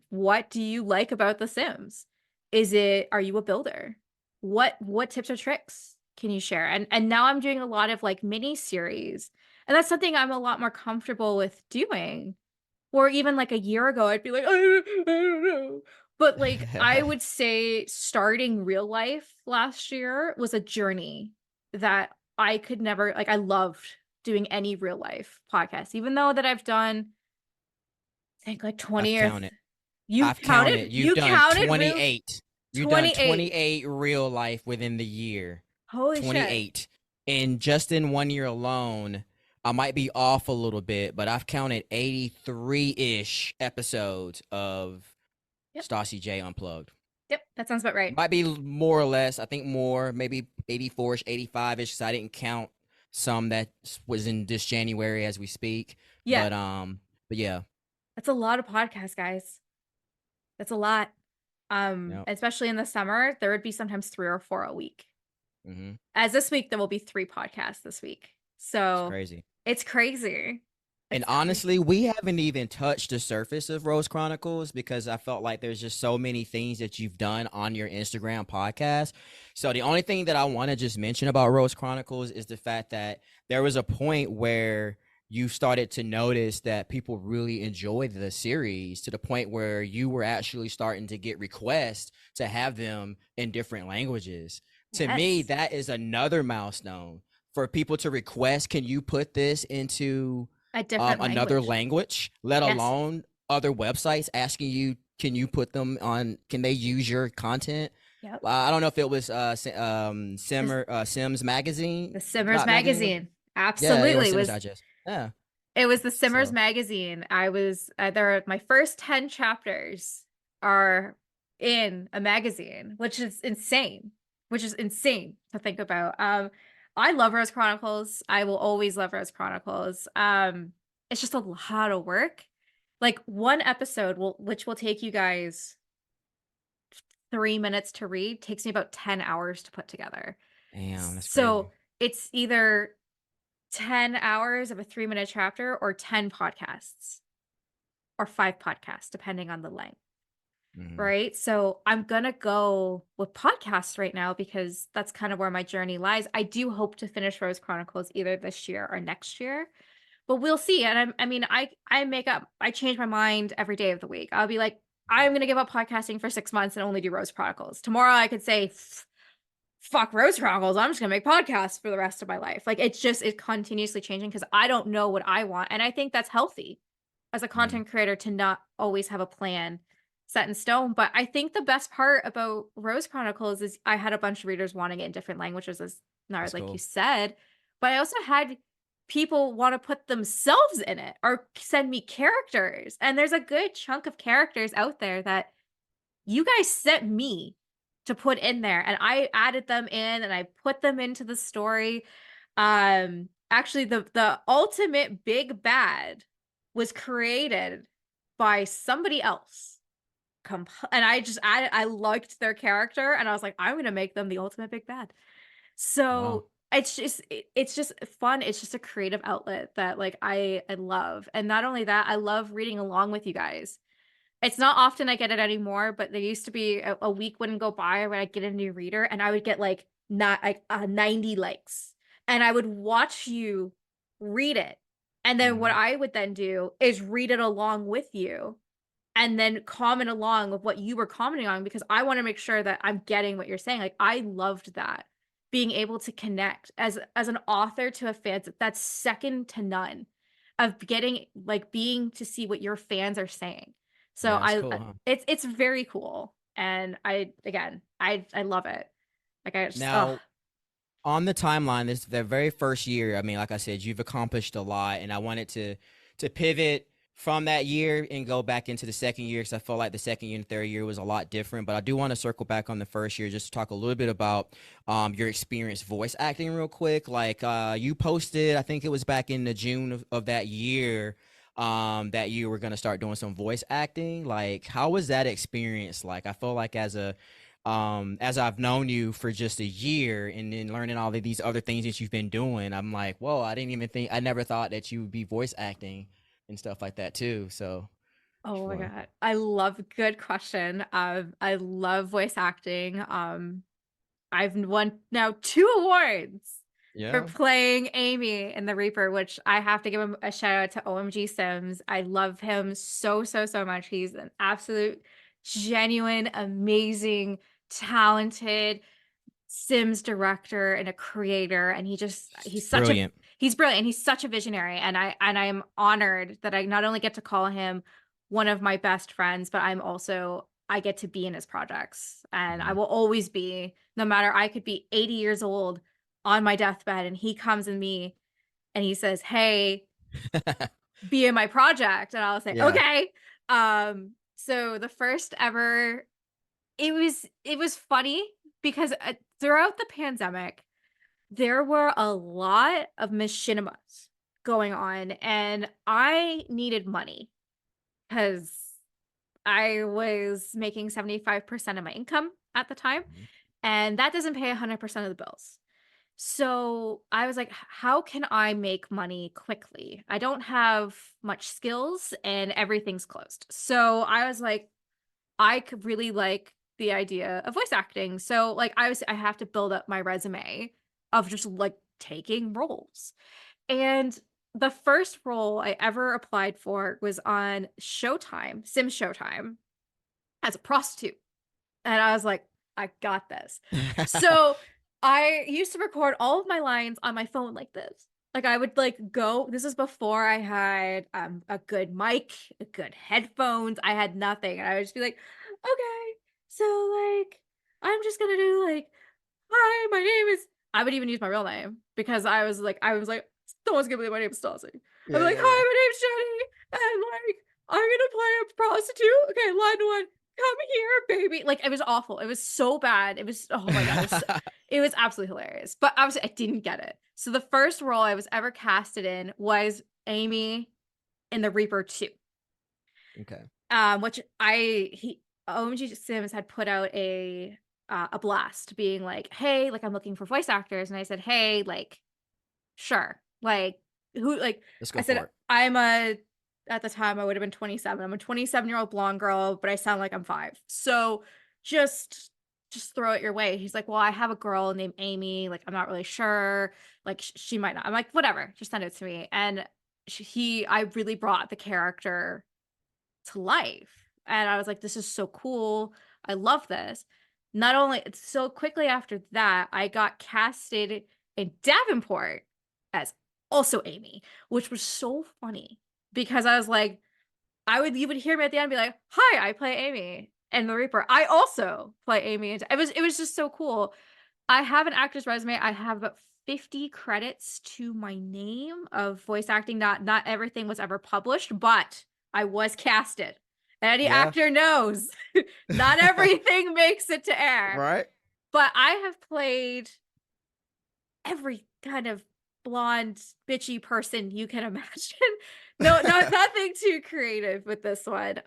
what do you like about The Sims? Are you a builder? What tips or tricks can you share? And now I'm doing a lot of like mini series. And that's something I'm a lot more comfortable with doing. Or even like a year ago, I'd be like, I don't know. But like I would say starting real life last year was a journey that I could never like I loved doing any real life podcast, even though that I've done I think like I've 20 or counted. you've I've counted. counted? You've You done counted real 28. You've done 28. 28 real life within the year. Holy shit. 28. And just in 1 year alone, I might be off a little bit, but I've counted 83-ish episodes of Yep. Stassi J Unplugged. Yep, that sounds about right. Might be more or less. I think more, maybe 84ish, 85ish. Because I didn't count some that was in this January as we speak. Yeah, But yeah, that's a lot of podcasts, guys. That's a lot. yeah, Especially in the summer, there would be sometimes 3 or 4 a week. hmm, As this week, there will be 3 podcasts this week. it's So crazy. it's crazy. And It's crazy. honestly, we haven't even touched the surface of Rose Chronicles because I felt like there's just so many things that you've done on your Instagram podcast. So the only thing that I want to just mention about Rose Chronicles is the fact that there was a point where you started to notice that people really enjoyed the series to the point where you were actually starting to get requests to have them in different languages. To me, Yes. that is another milestone for people to request, can you put this into A different another language. language, let Yes. alone other websites asking you, can you put them on? Can they use your content? Yep. I don't know if it was This Sims Magazine, the Simmers not magazine. magazine. Yeah, or Absolutely Sims was Digest. Yeah. it was the Simmers So magazine. I was there my first 10 chapters are in a magazine, which is insane. Which is insane to think about. I love Rose Chronicles. I will always love Rose Chronicles. It's just a lot of work. Like one episode which will take you guys 3 minutes to read, takes me about 10 hours to put together. damn, that's crazy. So it's either 10 hours of a 3-minute chapter or 10 podcasts or 5 podcasts, depending on the length. Hmm. Right. So I'm going to go with podcasts right now because that's kind of where my journey lies. I do hope to finish Rose Chronicles either this year or next year, but we'll see. And I mean, I change my mind every day of the week. I'll be like, I'm going to give up podcasting for 6 months and only do Rose Chronicles. Tomorrow I could say, fuck Rose Chronicles. I'm just gonna make podcasts for the rest of my life. Like it's continuously changing because I don't know what I want. And I think that's healthy as a Hmm. content creator to not always have a plan set in stone. But I think the best part about Rose Chronicles is I had a bunch of readers wanting it in different languages, as Nard, That's like you cool. said. But I also had people want to put themselves in it or send me characters. And there's a good chunk of characters out there that you guys sent me to put in there and I added them in and I put them into the story. Actually the ultimate big bad was created by somebody else. And I just added I liked their character and I was like, I'm going to make them the ultimate big bad. Wow. So it's just fun. It's just a creative outlet that like I love. And not only that, I love reading along with you guys. It's not often I get it anymore, but there used to be a week wouldn't go by where I'd get a new reader and I would get like not like 90 likes. And I would watch you read it. And then what Hmm. I would then do is read it along with you and then comment along with what you were commenting on because I want to make sure that I'm getting what you're saying. Like I loved that. Being able to connect as an author to a fan, that's second to none of getting like being to see what your fans are saying. So Yeah, that's cool, huh? it's very cool. And I love it. Like I just Now, on the timeline, this the very first year, I mean, like I said, you've accomplished a lot, and I wanted to pivot from that year and go back into the second year because I felt like the second year and third year was a lot different. But I do want to circle back on the first year just to talk a little bit about your experience voice acting real quick. Like you posted, I think it was back in the June of that year, that you were gonna start doing some voice acting. Like, how was that experience like? I feel like as I've known you for just a year and then learning all of these other things that you've been doing, I'm like, whoa, I never thought that you would be voice acting and stuff like that too. So oh just my want God. I love good question. I love voice acting. I've won now 2 awards for yeah. playing Amy in The Reaper, which I have to give him a shout out to OMG Sims. I love him so, so, so much. He's an absolute, genuine, amazing, talented Sims director and a creator. And Brilliant. he's brilliant. And he's such a visionary. And I am honored that I not only get to call him one of my best friends, but I get to be in his projects. And I Mhm. will always be, no matter I could be 80 years old on my deathbed and he comes in me and he says, "Hey, be in my project." And I'll say, Yeah. "Okay." So the first ever it was funny because, throughout the pandemic, there were a lot of machinimas going on, and I needed money because I was making 75% of my income at the time, Mhm. and that doesn't pay 100% of the bills. So I was like, How can I make money quickly? I don't have much skills and everything's closed." So I was like, I could really like the idea of voice acting. So like I have to build up my resume of just like taking roles. And the first role I ever applied for was on Showtime, Sim Showtime, as a prostitute. And I was like, I got this. So I used to record all of my lines on my phone like this. Like I would like go, this is before I had a good mic, a good headphones. I had nothing. And I would just be like, okay, so like I'm just gonna do like, hi, my name is, I would even use my real name because I was like, someone's gonna believe my name is Stassi. I'd be Yeah, like, yeah, yeah. hi, my name's Jenny, and like I'm gonna play a prostitute. Okay, line one, come here, baby. Like it was awful. It was so bad. It was, oh my god, it was absolutely hilarious. But obviously I didn't get it. So the first role I was ever casted in was Amy in The Reaper 2. Okay. Which I he OMG Sims had put out a blast being like, "Hey, like I'm looking for voice actors." And I said, "Hey, like sure. Like who like Let's I go said for it. I'm a at the time I would have been 27. I'm a 27-year-old blonde girl, but I sound like I'm 5. So just just throw it your way." He's like, "Well, I have a girl named Amy. Like I'm not really sure. Like she might not." I'm like, "Whatever. Just send it to me." And I really brought the character to life. And I was like, "This is so cool. I love this." Not only so quickly after that, I got casted in Davenport as also Amy, which was so funny because I was like, you would hear me at the end be like, "Hi, I play Amy." And the Reaper, I also play Amy. And it was just so cool. I have an actor's resume. I have about 50 credits to my name of voice acting. Not everything was ever published, but I was casted. Any Yeah. actor knows not everything makes it to air. Right? But I have played every kind of blonde, bitchy person you can imagine. No, nothing too creative with this one.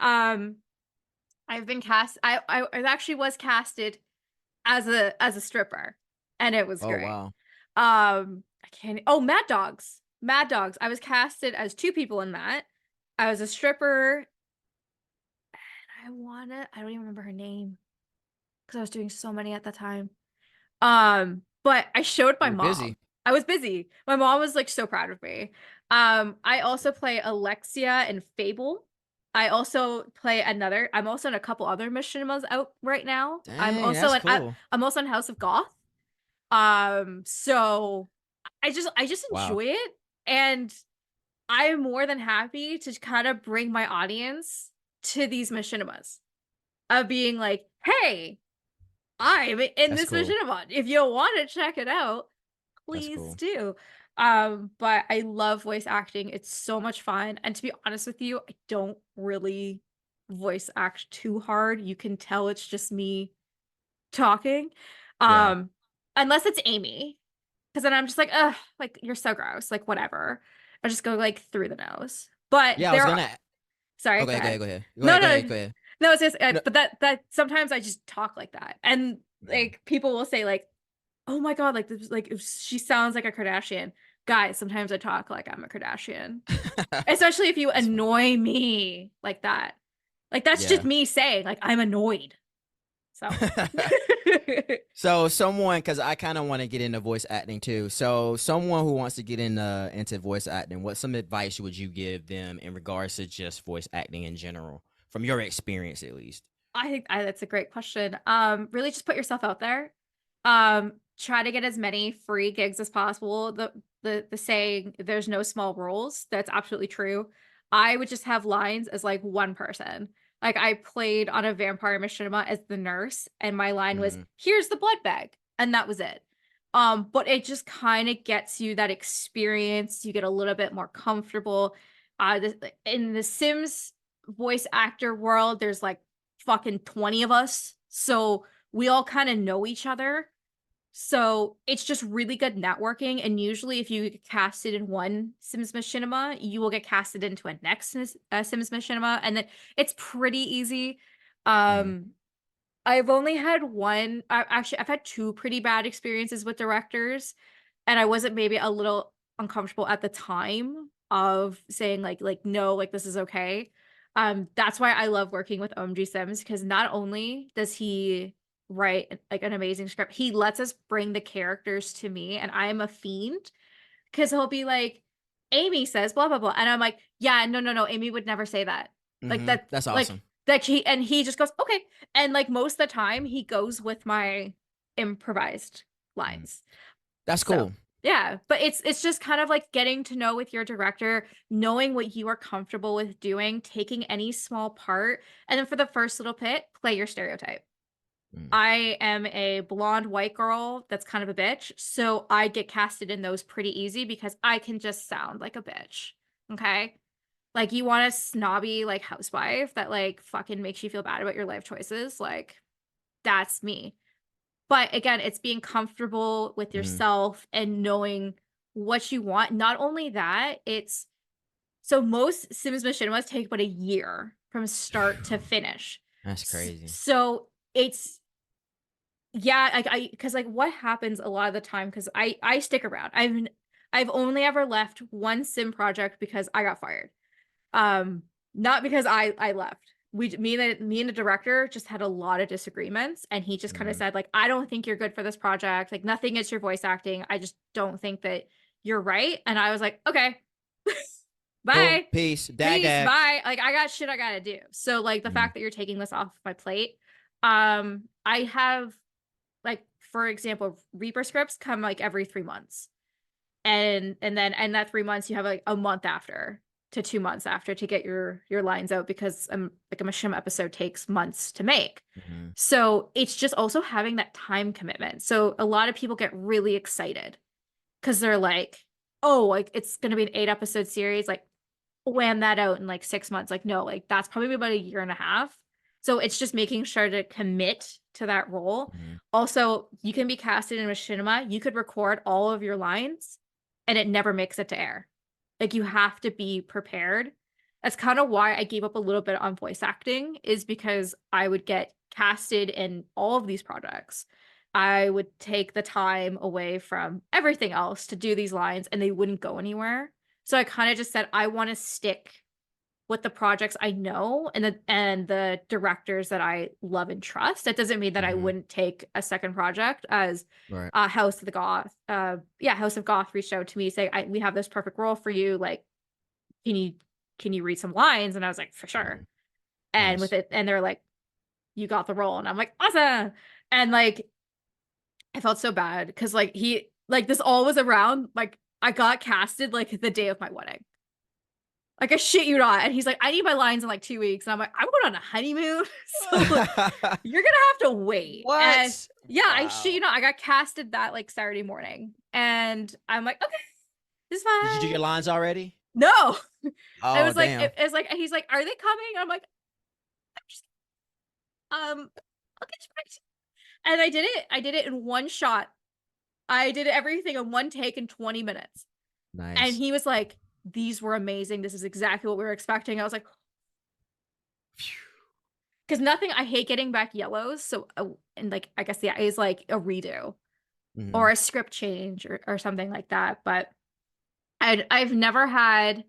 I've been cast. I actually was casted as a stripper, and it was Oh, great. wow. I can't. Oh, Mad Dogs. Mad Dogs. I was casted as 2 people in that. I was a stripper, and I don't even remember her name because I was doing so many at the time. But I showed You my were busy. mom. I was busy. My mom was like so proud of me. I also play Alexia in Fable. I also play another. I'm also in a couple other machinimas out right now. Dang, that's cool. I'm also in House of Goth. So I just Wow. enjoy it, and I'm more than happy to kind of bring my audience to these machinimas of being like, "Hey, I'm in That's this cool. machinima. If you want to check it out, That's please cool. do." But I love voice acting. It's so much fun. And to be honest with you, I don't really voice act too hard. You can tell it's just me talking. Yeah. Um, Unless it's Amy. Because then I'm just like, ugh, like you're so gross. Like whatever. I just go like through the nose. But Yeah, I was there are, gonna sorry, go okay, go ahead. ahead, go ahead. Go No, ahead, go no, ahead, go ahead. no. It's just, No. but that sometimes I just talk like that, and Mhm. like people will say like, "Oh my god, like this, like if she sounds like a Kardashian." Guys, sometimes I talk like I'm a Kardashian, especially if you That's funny. annoy me like that. Like that's just Yeah. me saying like I'm annoyed. So. So someone, because I kind of want to get into voice acting too. So someone who wants to get into voice acting, what some advice would you give them in regards to just voice acting in general, from your experience at least? I think that's a great question. Really just put yourself out there. Try to get as many free gigs as possible. The saying there's no small roles, that's absolutely true. I would just have lines as like one person. Like I played on a vampire machinima as the nurse, and my line was, Mm, "Here's the blood bag," and that was it. But it just kind of gets you that experience. You get a little bit more comfortable. In the Sims voice actor world, there's like fucking 20 of us. So we all kind of know each other. So it's just really good networking. And usually, if you get casted in one Sims Machinima, you will get casted into a next Sims Machinima. And then it's pretty easy. Mm-hmm. Um, I've only had one, actually, I've had two pretty bad experiences with directors. And I wasn't maybe a little uncomfortable at the time of saying like no, like this is okay. That's why I love working with OMG Sims, because not only does he write like an amazing script, he lets us bring the characters to me, and I am a fiend because he'll be like, Amy says blah blah blah, and I'm like, yeah, no no no, Amy would never say that. Like Mm-hmm. that, That's like awesome. that he just goes okay, and like most of the time he goes with my improvised Mm. lines. That's So cool. yeah, but it's just kind of like getting to know with your director, knowing what you are comfortable with doing, taking any small part, and then for the first little bit, play your stereotype. Mm. I am a blonde white girl that's kind of a bitch, so I get casted in those pretty easy because I can just sound like a bitch. Okay? Like you want a snobby like housewife that like fucking makes you feel bad about your life choices, like that's me. But again, it's being comfortable with Mm-hmm. yourself and knowing what you want. Not only that, it's so most Sims Machinimas take about a year from start to finish. That's crazy. So it's yeah, like I because like what happens a lot of the time, because I stick around. I've only ever left one sim project because I got fired. Um, Not because I left. Me and the director just had a lot of disagreements, and he just kind of Mm-hmm. said like, I don't think you're good for this project. Like nothing against your voice acting. I just don't think that you're right. And I was like, okay, Cool. bye. Peace. Dag Peace, dag. bye. Like I got shit I gotta do. So like the Mm-hmm. fact that you're taking this off my plate, I have like for example, Reaper scripts come like every 3 months, and then and that 3 months you have like a month after to 2 months after to get your lines out, because like a Mishima episode takes months to make. Mm-hmm. So it's just also having that time commitment. So a lot of people get really excited because they're like, oh, like it's gonna be an 8 episode series, like wham that out in like 6 months. Like no, like that's probably about a year and a half. So it's just making sure to commit to that role. Mm-hmm. Also, you can be casted in Machinima. You could record all of your lines and it never makes it to air. Like you have to be prepared. That's kind of why I gave up a little bit on voice acting, is because I would get casted in all of these projects. I would take the time away from everything else to do these lines and they wouldn't go anywhere. So I kind of just said I want to stick with the projects I know and the directors that I love and trust. That doesn't mean that I Mm-hmm. wouldn't take a second project, as Right. House of the Goth. Yeah, House of Goth reached out to me saying, we have this perfect role for you. Like, can you can you read some lines? And I was like, for sure. Mm-hmm. And with Nice. it, and they're like, you got the role. And I'm like, awesome. And like I felt so bad because like he like this all was around like I got casted like the day of my wedding. Like I shit you not. And he's like, I need my lines in like 2 weeks. And I'm like, I'm going on a honeymoon. So you're gonna have to wait. And What? yeah, I shit you Wow. not. I got casted that like Saturday morning. And I'm like, okay, this is Did you do your fine. lines already? No. I Oh, was like, damn. it was like, he's like, are they coming? I'm like, I'm just, I'll get you back. And I did it. I did it in one shot. I did everything in one take in 20 minutes. And Nice. he was like, these were amazing. This is exactly what we were expecting. I was like, because nothing, I hate getting back yellows. So, and like, I guess, yeah, is like a redo Mm-hmm. or a script change or something like that. But I've never had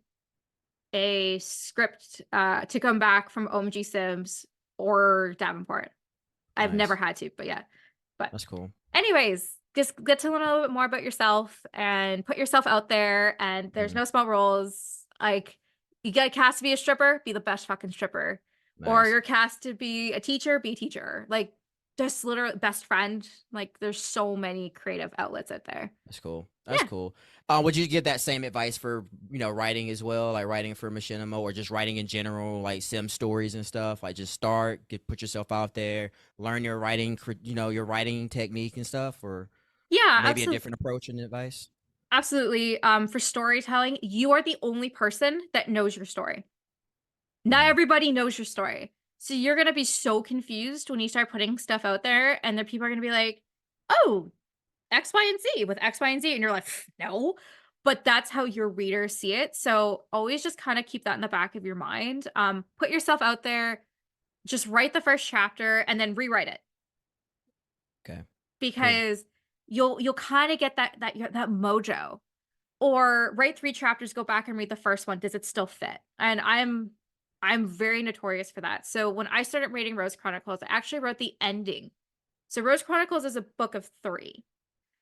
a script to come back from OMG Sims or Davenport. I've never Nice. had to, but yeah. But That's cool. anyways, just get to learn a little bit more about yourself and put yourself out there. And there's Mm-hmm. no small roles. Like you get cast to be a stripper, be the best fucking stripper. Or Nice. you're cast to be a teacher, be a teacher. Like just literally best friend. Like there's so many creative outlets out there. That's cool. That's Yeah. cool. Would you give that same advice for writing as well, like writing for Machinima or just writing in general, like sim stories and stuff? Like just start, put yourself out there, learn your writing, your writing technique and stuff, or Yeah, maybe a absolutely. different approach and advice. Absolutely. For storytelling, you are the only person that knows your story. Not Mm, everybody knows your story. So you're gonna be so confused when you start putting stuff out there, and then people are gonna be like, "Oh, X, Y, and Z with X, Y, and Z," and you're like, "No," but that's how your readers see it. So always just kind of keep that in the back of your mind. Put yourself out there. Just write the first chapter and then rewrite it Okay. Cool. because you'll kind of get that mojo. Or write 3 chapters, go back and read the first one. Does it still fit? And I'm very notorious for that. So when I started reading Rose Chronicles, I actually wrote the ending. So Rose Chronicles is a book of 3. Mm.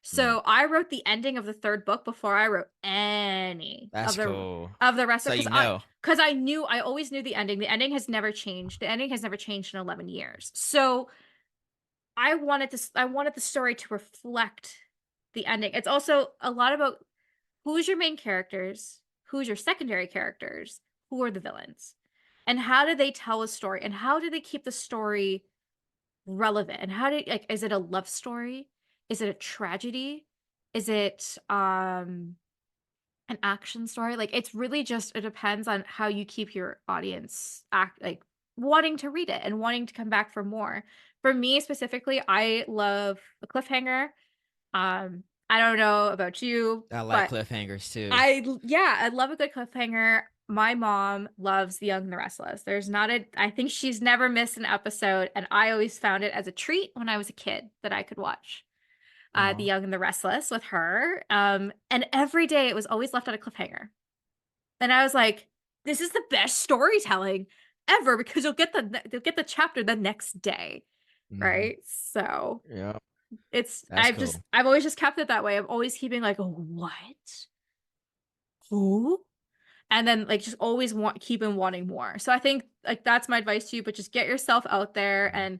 So I wrote the ending of the 3rd book before I wrote any That's cool. of the rest So of you because know. I always knew the ending. The ending has never changed. The ending has never changed in 11 years. So I wanted the story to reflect the ending. It's also a lot about who's your main characters, who's your secondary characters, who are the villains, and how do they tell a story, and how do they keep the story relevant, and how do like is it a love story? Is it a tragedy? Is it an action story? Like it's really just it depends on how you keep your audience act like wanting to read it and wanting to come back for more. For me specifically, I love a cliffhanger. I don't know about you, I like but cliffhangers too. I love a good cliffhanger. My mom loves The Young and the Restless. There's not a I think she's never missed an episode, and I always found it as a treat when I was a kid that I could watch The Oh. Young and the Restless with her. And every day it was always left on a cliffhanger. And I was like, this is the best storytelling ever because you'll get the chapter the next day, Mm-hmm. right? So Yeah. it's That's cool. I've always just kept it that way. I'm always keeping like, what? Who? And then like just always keeping wanting more. So I think like that's my advice to you, but just get yourself out there and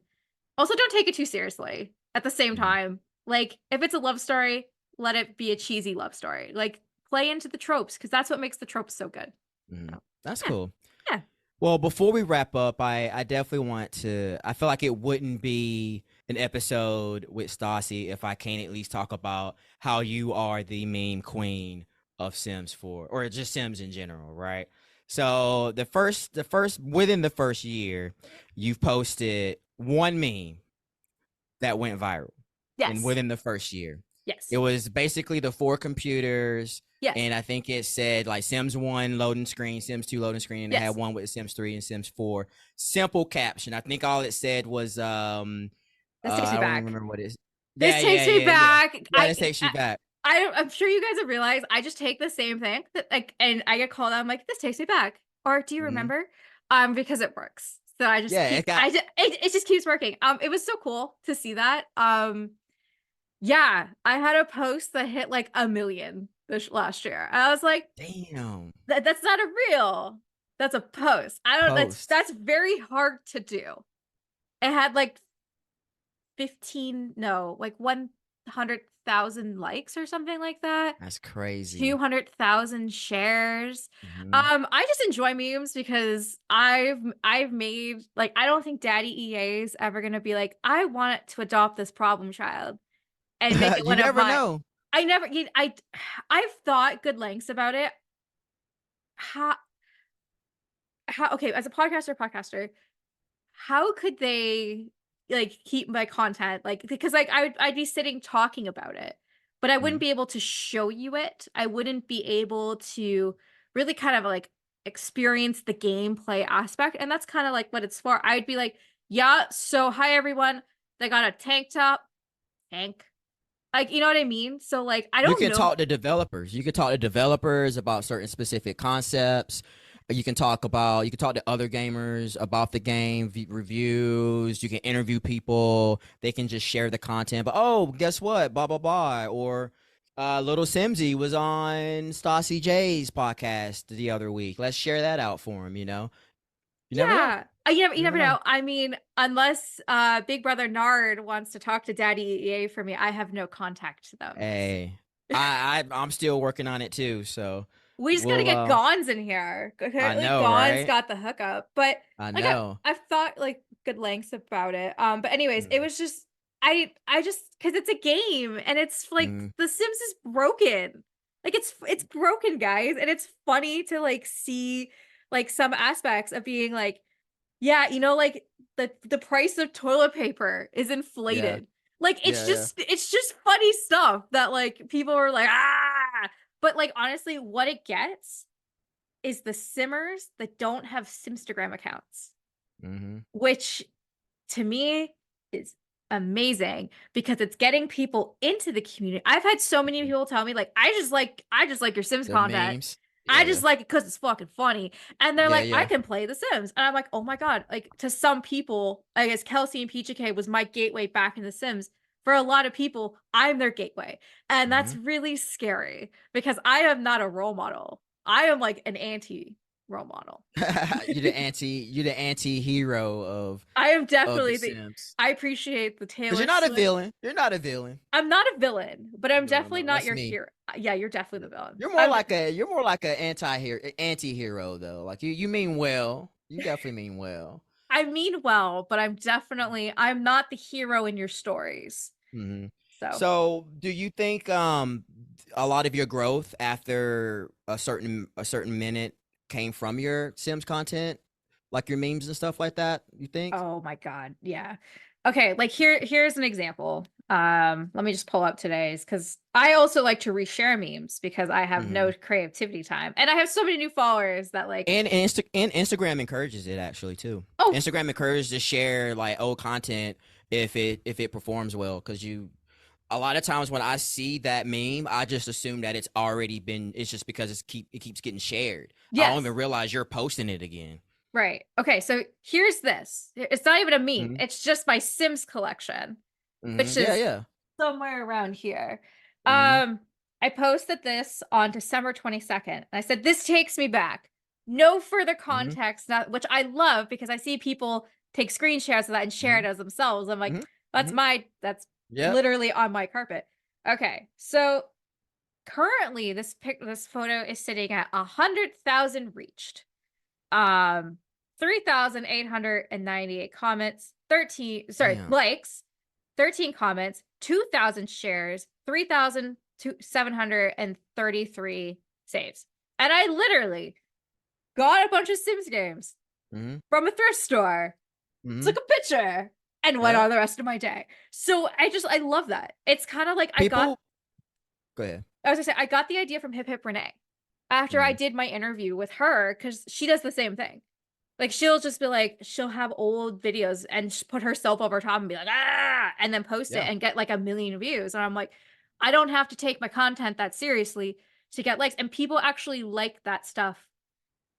also don't take it too seriously at the same Mm-hmm. time. Like if it's a love story, let it be a cheesy love story. Like play into the tropes because that's what makes the tropes so good. Mm-hmm. So That's yeah. cool. Yeah. Well, before we wrap up, I definitely want to. I feel like it wouldn't be an episode with Stassi if I can't at least talk about how you are the meme queen of Sims 4 or just Sims in general, right? So the first within the first year, you've posted one meme that went viral in Yes. within the first year. It Yes. was basically the 4 computers, Yes. and I think it said like Sims 1 loading screen, Sims 2 loading screen, and it had Yes. one with Sims 3 and Sims 4. Simple caption. I think all it said was This takes I me don't even back. remember what it is. This Yeah, takes yeah, me yeah, yeah. back. Yeah, this takes you back. I'm sure you guys have realized I just take the same thing that, like, and I get called out. I'm like, this takes me back. Or do you Hmm. remember? Because it works. So I just Yeah, it keep. got It just keeps working. It was so cool to see that. Yeah, I had a post that hit like a million this last year. I was like, damn that's not a reel. That's a post. I don't. post. That's very hard to do. It had like 15 no, like 100,000 likes or something like that. That's crazy. 200,000 shares. Hmm. I just enjoy memes because I've made like I don't think Daddy EA is ever gonna be like, I want to adopt this problem child and make it You one of never my know. I never I've thought good lengths about it. How okay, as a podcaster, how could they like keep my content like because like I'd be sitting talking about it but I wouldn't Mhm. be able to show you it. I wouldn't be able to really kind of like experience the gameplay aspect and that's kind of like what it's for. I'd be like, yeah, so hi everyone, they got a tank top, tank, like you know what I mean, so like I You don't can know. talk to developers. You can talk to developers about certain specific concepts. You can talk to other gamers about the game, reviews. You can interview people. They can just share the content. But oh, guess what? Blah blah blah. Or Little Simsy was on Stassi J's podcast the other week. Let's share that out for him. You never know. Yeah. You You never never know. know. I mean, unless Big Brother Nard wants to talk to Daddy EA for me, I have no contact to them. Hey, I'm still working on it too. So We just gotta we'll. get Gons in here. I Apparently, know, Gons right? got the hookup. But I like know. I've thought like good lengths about it. But anyways, it Mm, was just I just because it's a game and it's like mm, The Sims is broken. Like it's broken, guys, and it's funny to like see like some aspects of being like Yeah, you know, like the price of toilet paper is Yeah. inflated. Like Yeah. Yeah. it's just funny stuff that like people are like, ah, but like honestly, what it gets is the simmers that don't have Simstagram accounts, Mm-hmm. which to me is amazing because it's getting people into the community. I've had so many people tell me like I just like your Sims The content. memes. I Yeah. just like it because it's fucking funny. And they're Yeah. like, I Yeah. can play The Sims. And I'm like, oh my God. Like to some people, I guess Kelsey and PGK was my gateway back in The Sims. For a lot of people, I'm their gateway. And Mm-hmm. that's really scary because I am not a role model. I am like an anti role model. You're the anti-hero I am of the definitely the Sims. I appreciate the Because you're Taylor not a Swift. villain. You're not a villain. I'm not a villain, but I'm No, definitely no, not that's your me. hero. Yeah, you're definitely the villain. You're more like a anti-hero though. Like you mean well. You definitely mean well. I mean well, but I'm not the hero in your stories. Hmm. So, So, do you think a lot of your growth after a certain minute came from your Sims content, like your memes and stuff like that? You think? oh my God. Yeah. Okay, like here's an example. Let me just pull up today's because I also like to reshare memes because I have Hmm. no creativity time. And I have so many new followers that like, And Instagram encourages it actually too. oh, Instagram encourages to share like old content if it performs well because you a lot of times when I see that meme, I just assume that it's already been. It's just because it keeps getting shared. I don't yes. even realize you're posting it again. Right. Okay, so here's this. It's not even a meme. Hmm. It's just my Sims collection, Hmm. which Yeah, is yeah. somewhere around here. Hmm. Um, I posted this on December 22nd. I said this takes me back. No further Hmm. context, not, which I love because I see people take screen shares of that and share Hmm. it as themselves. I'm like, Hmm. Hmm. that's Yep. literally on my carpet. Okay, so currently this photo is sitting at 100,000 reached. 3,898 comments, 13 sorry, Damn. likes, 13 comments, 2,000 shares, 3,733 saves. And I literally got a bunch of Sims games Hmm. from a thrift store, Hmm. took a picture, and went Yep. on the rest of my day. So I love that. It's kind of like People. Go ahead. I was gonna say, I got the idea from Hip Hip Renee after I Hmm. did my interview with her because she does the same thing. Like she'll just be like, she'll have old videos and put herself over top and be like, ah, and then post it Yeah. and get like a million views. And I'm like, I don't have to take my content that seriously to get likes. And people actually like that stuff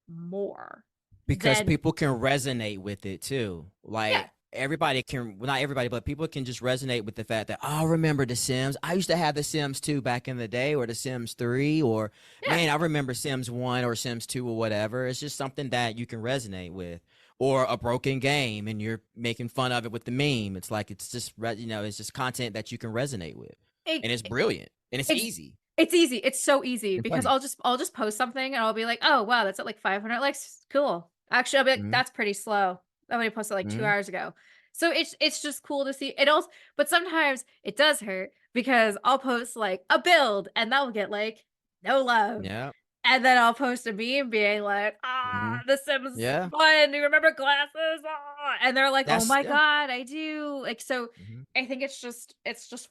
more Because than, people can resonate with it too. yeah, Like everybody can, well, not everybody, but people can just resonate with the fact that, oh, I remember The Sims. I used to have The Sims 2 back in the day, or The Sims 3, or yeah, man, I remember Sims 1 or Sims 2 or whatever. It's just something that you can resonate with. Or a broken game and you're making fun of it with the meme. It's like it's just it's just content that you can resonate with. it, And it's brilliant. And it's it's easy it's easy. It's so easy and because funny. I'll just post something and I'll be like, oh wow, that's at like 500 likes. Cool. Actually, I'll be like, Hmm. that's pretty slow. I only posted like two Hmm. hours ago. So it's just cool to see. It also, but sometimes it does hurt because I'll post like a build and that will get like no love. Yeah. And then I'll post a meme being like, Hmm. ah, the Sims Yeah. fun. Do you remember glasses? Ah. And they're like, oh That's my yeah. God, I do. Like, so Hmm. I think it's just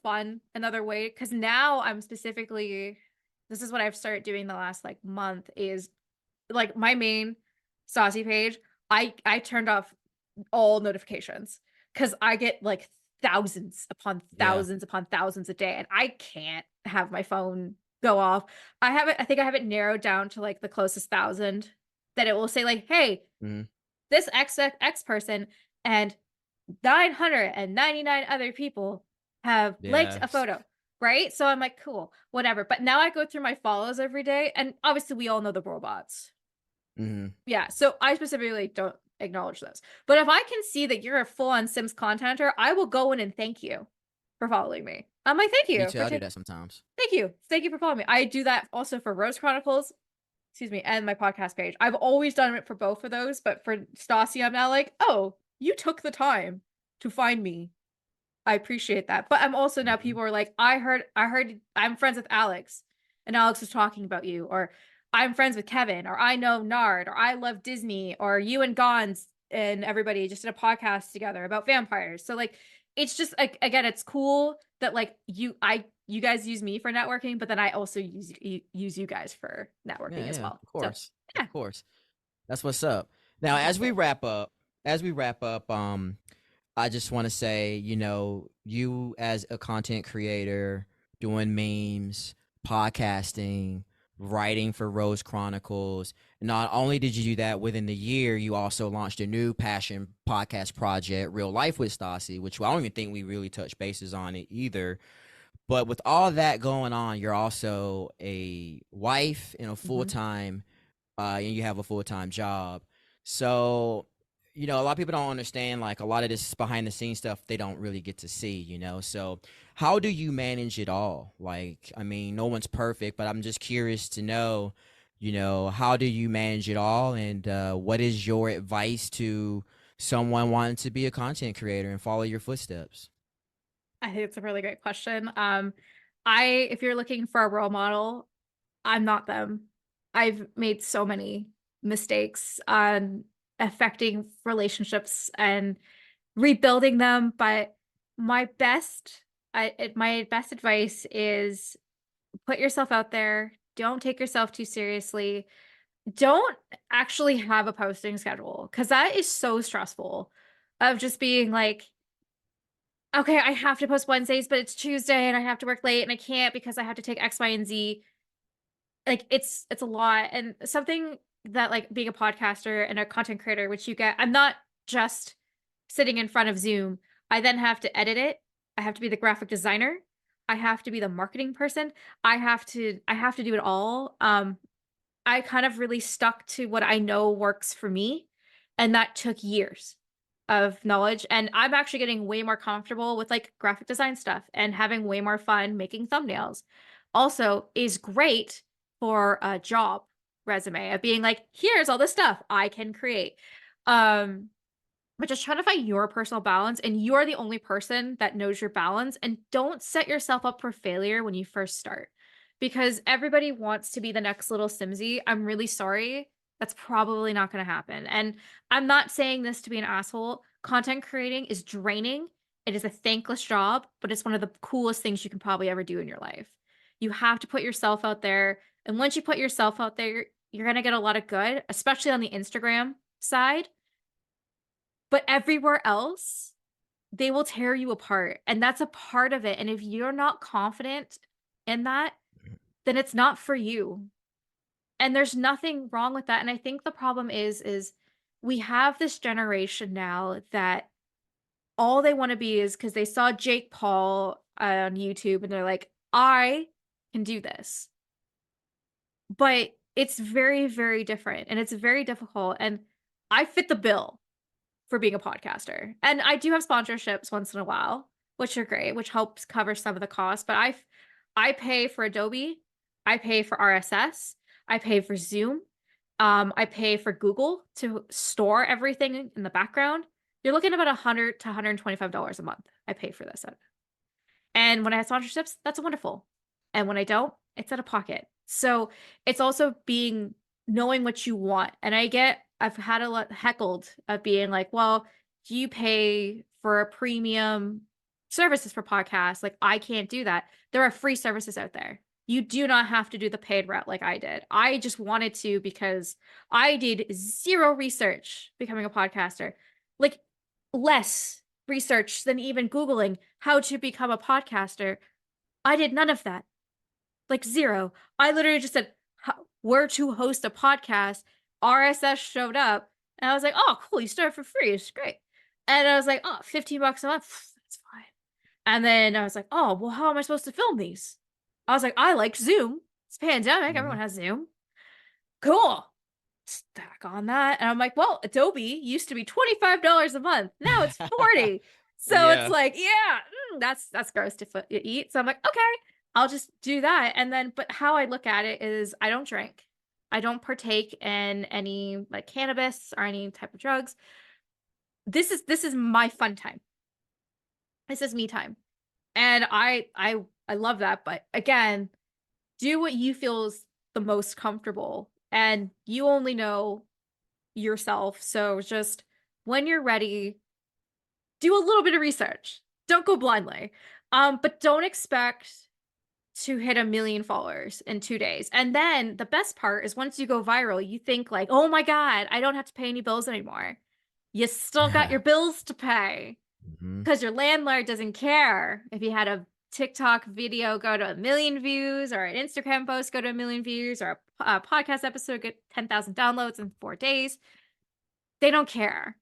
fun another way. Cause now I'm specifically, this is what I've started doing the last like month is like my main Saucy page. I turned off all notifications because I get like Yeah. thousands upon thousands a day, and I can't have my phone go off. I think I have it narrowed down to like the closest thousand that it will say like, hey, Mhm. this XX person and 999 other people have liked a Yes. photo. Right. So I'm like, cool, whatever. But now I go through my follows every day. And obviously, we all know the robots. Mhm. Yeah, so I specifically don't acknowledge those. But if I can see that you're a full-on Sims contenter, I will go in and thank you for following me. I'm like, thank Me you too. for I do that sometimes. thank you. Thank you for following me. I do that also for Rose Chronicles, excuse me, and my podcast page. I've always done it for both of those, but for Stassi, I'm now like, oh, you took the time to find me. I appreciate that. But I'm also now Mhm. people are like, I heard I'm friends with Alex and Alex was talking about you, or I'm friends with Kevin, or I know Nard, or I love Disney, or you and Gons and everybody just did a podcast together about vampires. So like it's just like, again, it's cool that like you guys use me for networking, but then I also use you guys for Yeah, networking as yeah, well. of So course. yeah, Of course. That's what's up. Now, exactly. as we wrap up, I just want to say, you as a content creator, doing memes, podcasting, writing for Rose Chronicles. Not only did you do that within the year, you also launched a new passion podcast project, Real Life with Stassi, which I don't even think we really touched bases on it either. But with all that going on, you're also a wife and a full Mhm. time and you have a full time job. So, a lot of people don't understand like a lot of this behind the scenes stuff they don't really get to see. So, how do you manage it all? Like, I mean, no one's perfect, but I'm just curious to know, how do you manage it all, and what is your advice to someone wanting to be a content creator and follow your footsteps? I think it's a really great question. If you're looking for a role model, I'm not them. I've made so many mistakes on affecting relationships and rebuilding them, but my best advice is put yourself out there. Don't take yourself too seriously. Don't actually have a posting schedule because that is so stressful of just being like, okay, I have to post Wednesdays, but it's Tuesday and I have to work late and I can't because I have to take X, Y, and Z. Like it's a lot. And something that like being a podcaster and a content creator, which you get, I'm not just sitting in front of Zoom. I then have to edit it. I have to be the graphic designer. I have to be the marketing person. I have to do it all. I kind of really stuck to what I know works for me. And that took years of knowledge. And I'm actually getting way more comfortable with like graphic design stuff and having way more fun making thumbnails. Also, is great for a job resume of being like, here's all the stuff I can create. Um, but just trying to find your personal balance, and you're the only person that knows your balance, and don't set yourself up for failure when you first start because everybody wants to be the next little Simsy. I'm really sorry. That's probably not going to happen. And I'm not saying this to be an asshole. Content creating is draining. It is a thankless job, but it's one of the coolest things you can probably ever do in your life. You have to put yourself out there. And once you put yourself out there, you're going to get a lot of good, especially on the Instagram side. But everywhere else, they will tear you apart, and that's a part of it, and if you're not confident in that, then it's not for you, and there's nothing wrong with that, and I think the problem is we have this generation now that all they wanna be is because they saw Jake Paul on YouTube, and they're like, "I can do this." But it's very, very different, and it's very difficult, and I fit the bill for being a podcaster. And I do have sponsorships once in a while, which are great, which helps cover some of the costs, but I pay for Adobe, I pay for RSS, I pay for Zoom, I pay for Google to store everything in the background. You're looking at about 100 to $125 a month. I pay for this. And when I have sponsorships, that's wonderful. And when I don't, it's out of pocket. So it's also being knowing what you want. And I've had a lot heckled of being like, well, do you pay for a premium services for podcasts? Like, I can't do that. There are free services out there. You do not have to do the paid route like I did. I just wanted to because I did zero research becoming a podcaster. Like, less research than even Googling how to become a podcaster. I did none of that. Like zero. I literally just said where to host a podcast. RSS showed up and I was like, oh, cool. You start for free. It's great. And I was like, oh, $15 a month. That's fine. And then I was like, oh, well, how am I supposed to film these? I was like, I like Zoom. It's pandemic. Everyone Mhm. has Zoom. Cool. Stack on that. And I'm like, well, Adobe used to be $25 a month. Now it's 40. So it's Yeah. like, yeah, that's gross to eat. So I'm like, okay, I'll just do that. And then, but how I look at it is I don't drink. I don't partake in any like cannabis or any type of drugs. This is my fun time. This is me time. And I love that. But again, do what you feel is the most comfortable. And you only know yourself. So just when you're ready, do a little bit of research. Don't go blindly. But don't expect to hit 1 million followers in 2 days. And then the best part is once you go viral, you think like, oh my God, I don't have to pay any bills anymore. You still got your bills to pay Hmm. because your landlord doesn't care if you had a TikTok video go to 1 million views or an Instagram post go to 1 million views or a podcast episode get 10,000 downloads in 4 days. They don't care.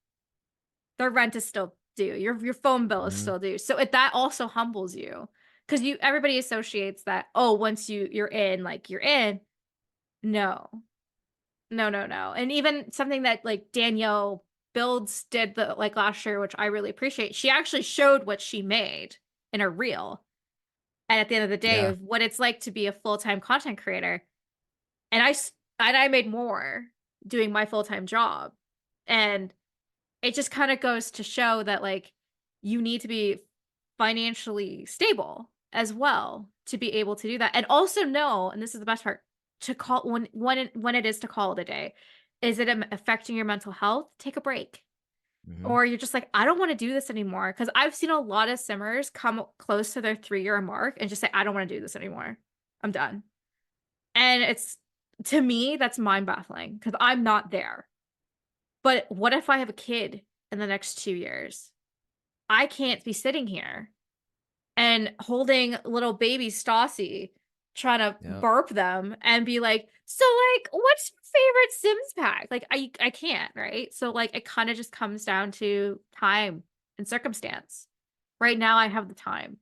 Their rent is still due. Your phone bill is Hmm. still due. So that also humbles you because everybody associates that, oh, once you're in, like you're in. No, no, no, no. And even something that like Danielle Builds did the like last year, which I really appreciate. She actually showed what she made in a reel. And at the end of the day, Yeah. of what it's like to be a full-time content creator. And I made more doing my full-time job. And it just kind of goes to show that like you need to be financially stable as well to be able to do that. And also know, and this is the best part, to call when it is to call it a day. Is it affecting your mental health? Take a break. Hmm. Or you're just like, I don't want to do this anymore. Because I've seen a lot of simmers come close to their 3 year mark and just say, I don't want to do this anymore. I'm done. And it's, to me, that's mind baffling because I'm not there. But what if I have a kid in the next 2 years? I can't be sitting here and holding little baby Stassi, trying to Yep. burp them and be like, so like, what's your favorite Sims pack? Like, I can't, right? So like, it kind of just comes down to time and circumstance. Right now, I have the time,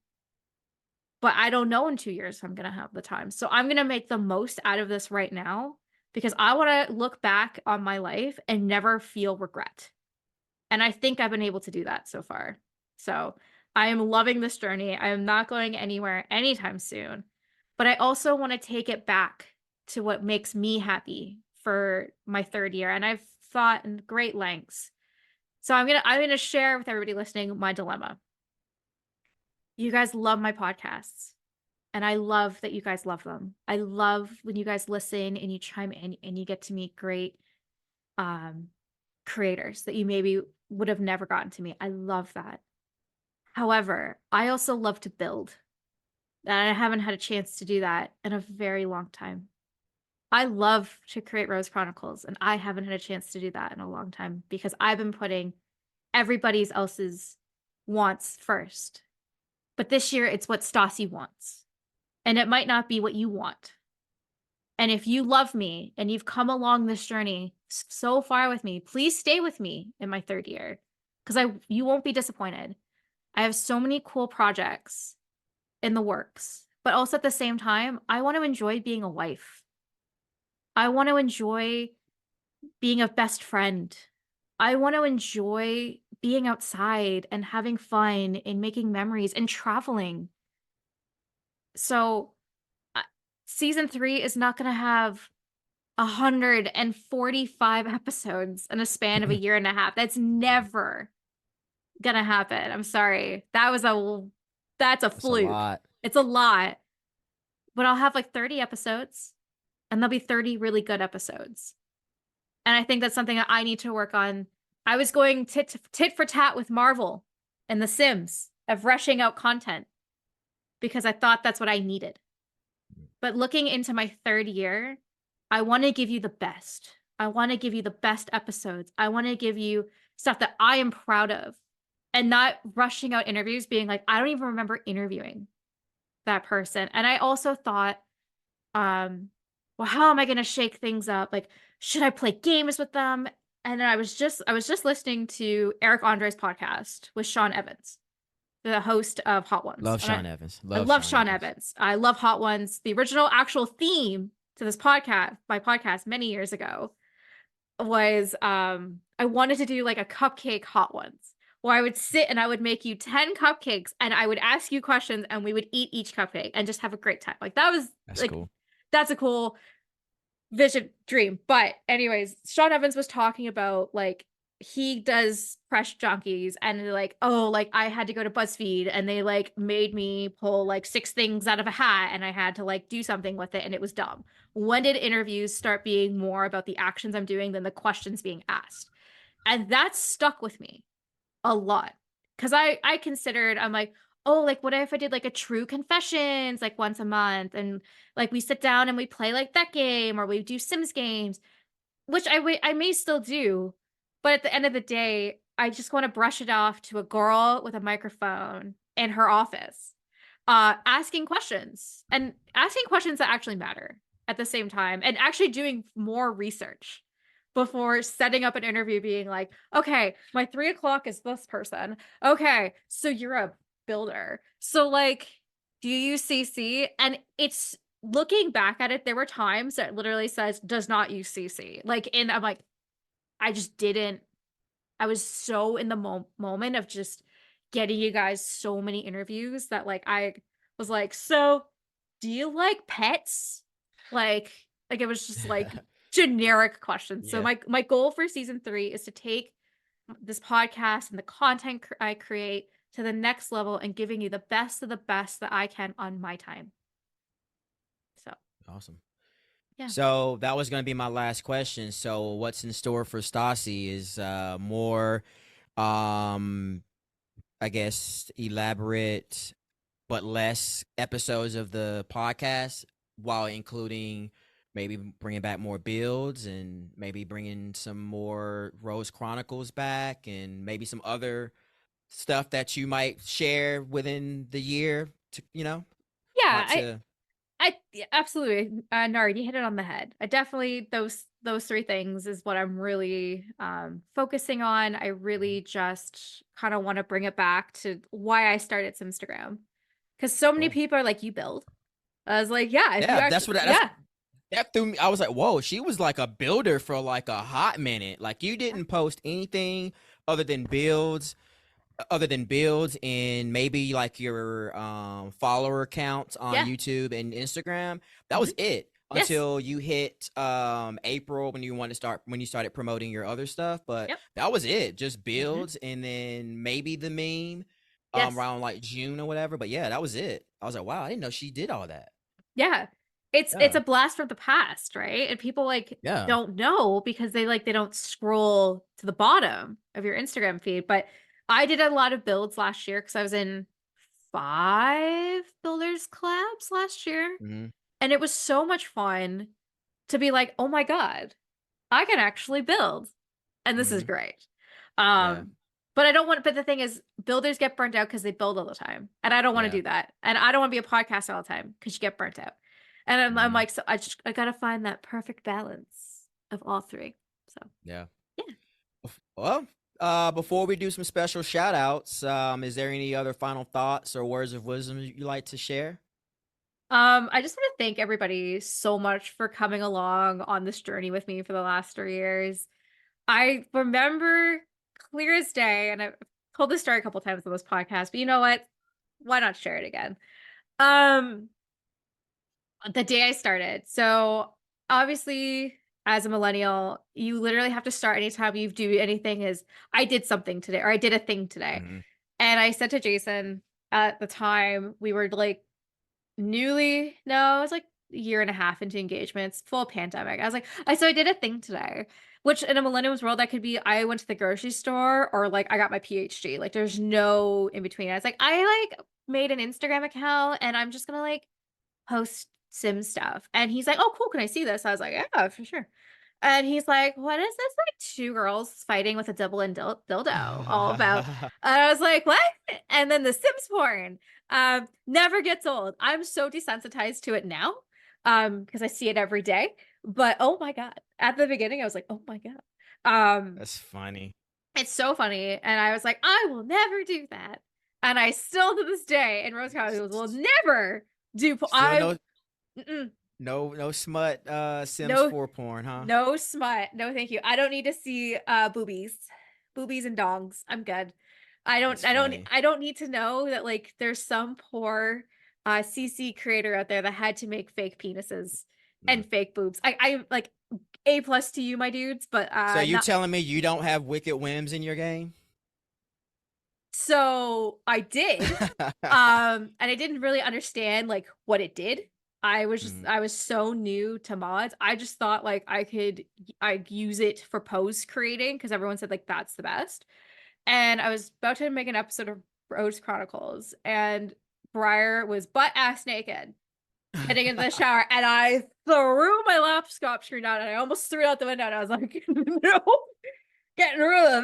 but I don't know in 2 years if I'm gonna have the time. So I'm gonna make the most out of this right now because I want to look back on my life and never feel regret. And I think I've been able to do that so far. So I am loving this journey. I am not going anywhere anytime soon. But I also want to take it back to what makes me happy for my 3rd year. And I've thought in great lengths. So I'm gonna share with everybody listening my dilemma. You guys love my podcasts. And I love that you guys love them. I love when you guys listen and you chime in and you get to meet great um creators that you maybe would have never gotten to meet. I love that. However, I also love to build, and I haven't had a chance to do that in a very long time. I love to create Rose Chronicles, and I haven't had a chance to do that in a long time because I've been putting everybody's else's wants first. But this year, it's what Stassi wants, and it might not be what you want. And if you love me and you've come along this journey so far with me, please stay with me in my 3rd year because you won't be disappointed. I have so many cool projects in the works, but also at the same time, I want to enjoy being a wife. I want to enjoy being a best friend. I want to enjoy being outside and having fun and making memories and traveling. So, uh, season 3 is not going to have 145 episodes in a span of a year and a half. That's never gonna happen. I'm sorry. That's a That's a fluke. lot. It's a lot. But I'll have like 30 episodes and there'll be 30 really good episodes. And I think that's something that I need to work on. I was going tit for tat with Marvel and The Sims of rushing out content because I thought that's what I needed. But looking into my 3rd year, I want to give you the best. I want to give you the best episodes. I want to give you stuff that I am proud of and not rushing out interviews being like, I don't even remember interviewing that person. And I also thought, well, how am I going to shake things up? Like, should I play games with them? And then I was just listening to Eric Andre's podcast with Sean Evans, the host of Hot Ones. Love And Sean Evans. I Love love Sean Sean Evans. Evans. I love Hot Ones. The original actual theme to this podcast, my podcast many years ago, was I wanted to do like a cupcake Hot Ones where I would sit and I would make you 10 cupcakes and I would ask you questions and we would eat each cupcake and just have a great time. Like that was That's like cool. that's a cool vision dream. But anyways, Sean Evans was talking about like he does press junkies and like, oh, like I had to go to BuzzFeed and they like made me pull like 6 things out of a hat and I had to like do something with it and it was dumb. When did interviews start being more about the actions I'm doing than the questions being asked? And that stuck with me a lot. Cause I considered, I'm like, oh, like what if I did like a true confessions like once a month and like we sit down and we play like that game or we do Sims games, which I may still do, but at the end of the day, I just want to brush it off to a girl with a microphone in her office, asking questions that actually matter at the same time, and actually doing more research before setting up an interview, being like, okay, my 3 o'clock is this person. Okay, so you're a builder. So like, do you use CC? And it's looking back at it, there were times that literally says does not use CC. Like, and I'm like, I just didn't. I was so in the moment of just getting you guys so many interviews that like I was like, so do you like pets? Like, like it was just like generic questions. So Yeah. my goal for season 3 is to take this podcast and the content I create to the next level and giving you the best of the best that I can on my time. So Awesome. yeah. So that was going to be my last question. So what's in store for Stassi is more, um, I guess, elaborate but less episodes of the podcast, while including maybe bringing back more builds and maybe bringing some more Rose Chronicles back and maybe some other stuff that you might share within the year to, Yeah, want to. yeah, absolutely. Nard, you hit it on the head. I definitely those 3 things is what I'm really focusing on. I really just kind of want to bring it back to why I started Simstagram. Because so many Cool. people are like, you build. I was like, yeah, if you Yeah, actually, yeah, that threw me. I was like, whoa, she was like a builder for like a hot minute. Like you didn't post anything other than builds and maybe like your follower counts on yeah, YouTube and Instagram. That hmm was it yes, until you hit April when you started promoting your other stuff. But yep, that was it. Just hmm builds and then maybe the meme yes. around like June or whatever. But yeah, that was it. I was like, wow, I didn't know she did all that. Yeah. It's Yeah. a blast from the past, right? And people like Yeah. don't know because they don't scroll to the bottom of your Instagram feed. But I did a lot of builds last year because I was in 5 builders collabs last year. Hmm. And it was so much fun to be like, oh my God, I can actually build. And this is Hmm. great. Yeah. Um, but I don't want, but the thing is, builders get burnt out because they build all the time. And I don't want to Yeah. do that. And I don't want to be a podcaster all the time because you get burnt out. And I'm Hmm. like, so I gotta find that perfect balance of all 3. So Yeah. yeah. Well, before we do some special shout outs, is there any other final thoughts or words of wisdom you like to share? I just want to thank everybody so much for coming along on this journey with me for the last 3 years. I remember clear as day, and I've told this story a couple times on this podcast, but you know what? Why not share it again? Um, the day I started. So obviously, as a millennial, you literally have to start anytime you do anything is I did something today or I did a thing today. Hmm. And I said to Jason at the time, we were like newly, no, it was like a year and a half into engagements, full pandemic. I was like, so I did a thing today, which in a millennium's world, that could be I went to the grocery store or like I got my PhD. Like there's no in between. I was like, I like made an Instagram account and I'm just gonna like post sim stuff. And he's like, oh, cool. Can I see this? I was like, yeah, for sure. And he's like, what is this like 2 girls fighting with a double and dildo all about? And I was like, what? And then the Sims porn never gets old. I'm so desensitized to it now because I see it every day. But oh my God. At the beginning, I was like, oh my God. Um, That's funny. it's so funny. And I was like, I will never do that. And I still to this day, and Rose County will never do. Still I no mm-mm, no smut Sims no 4 porn, huh? no smut. No, thank you. I don't need to see boobies. Boobies and dongs. I'm good. That's funny. I don't need to know that like there's some poor CC creator out there that had to make fake penises Mm. and fake boobs. I like A+ to you, my dudes, but So you not telling me you don't have wicked whims in your game? so I did. And I didn't really understand like what it did. Mm, I was so new to mods. I just thought like I use it for pose creating because everyone said like that's the best. And I was about to make an episode of Rose Chronicles, and Briar was butt ass naked getting into the shower, and I threw my laptop screen down, and I almost threw it out the window. And I was like, "No, getting rid of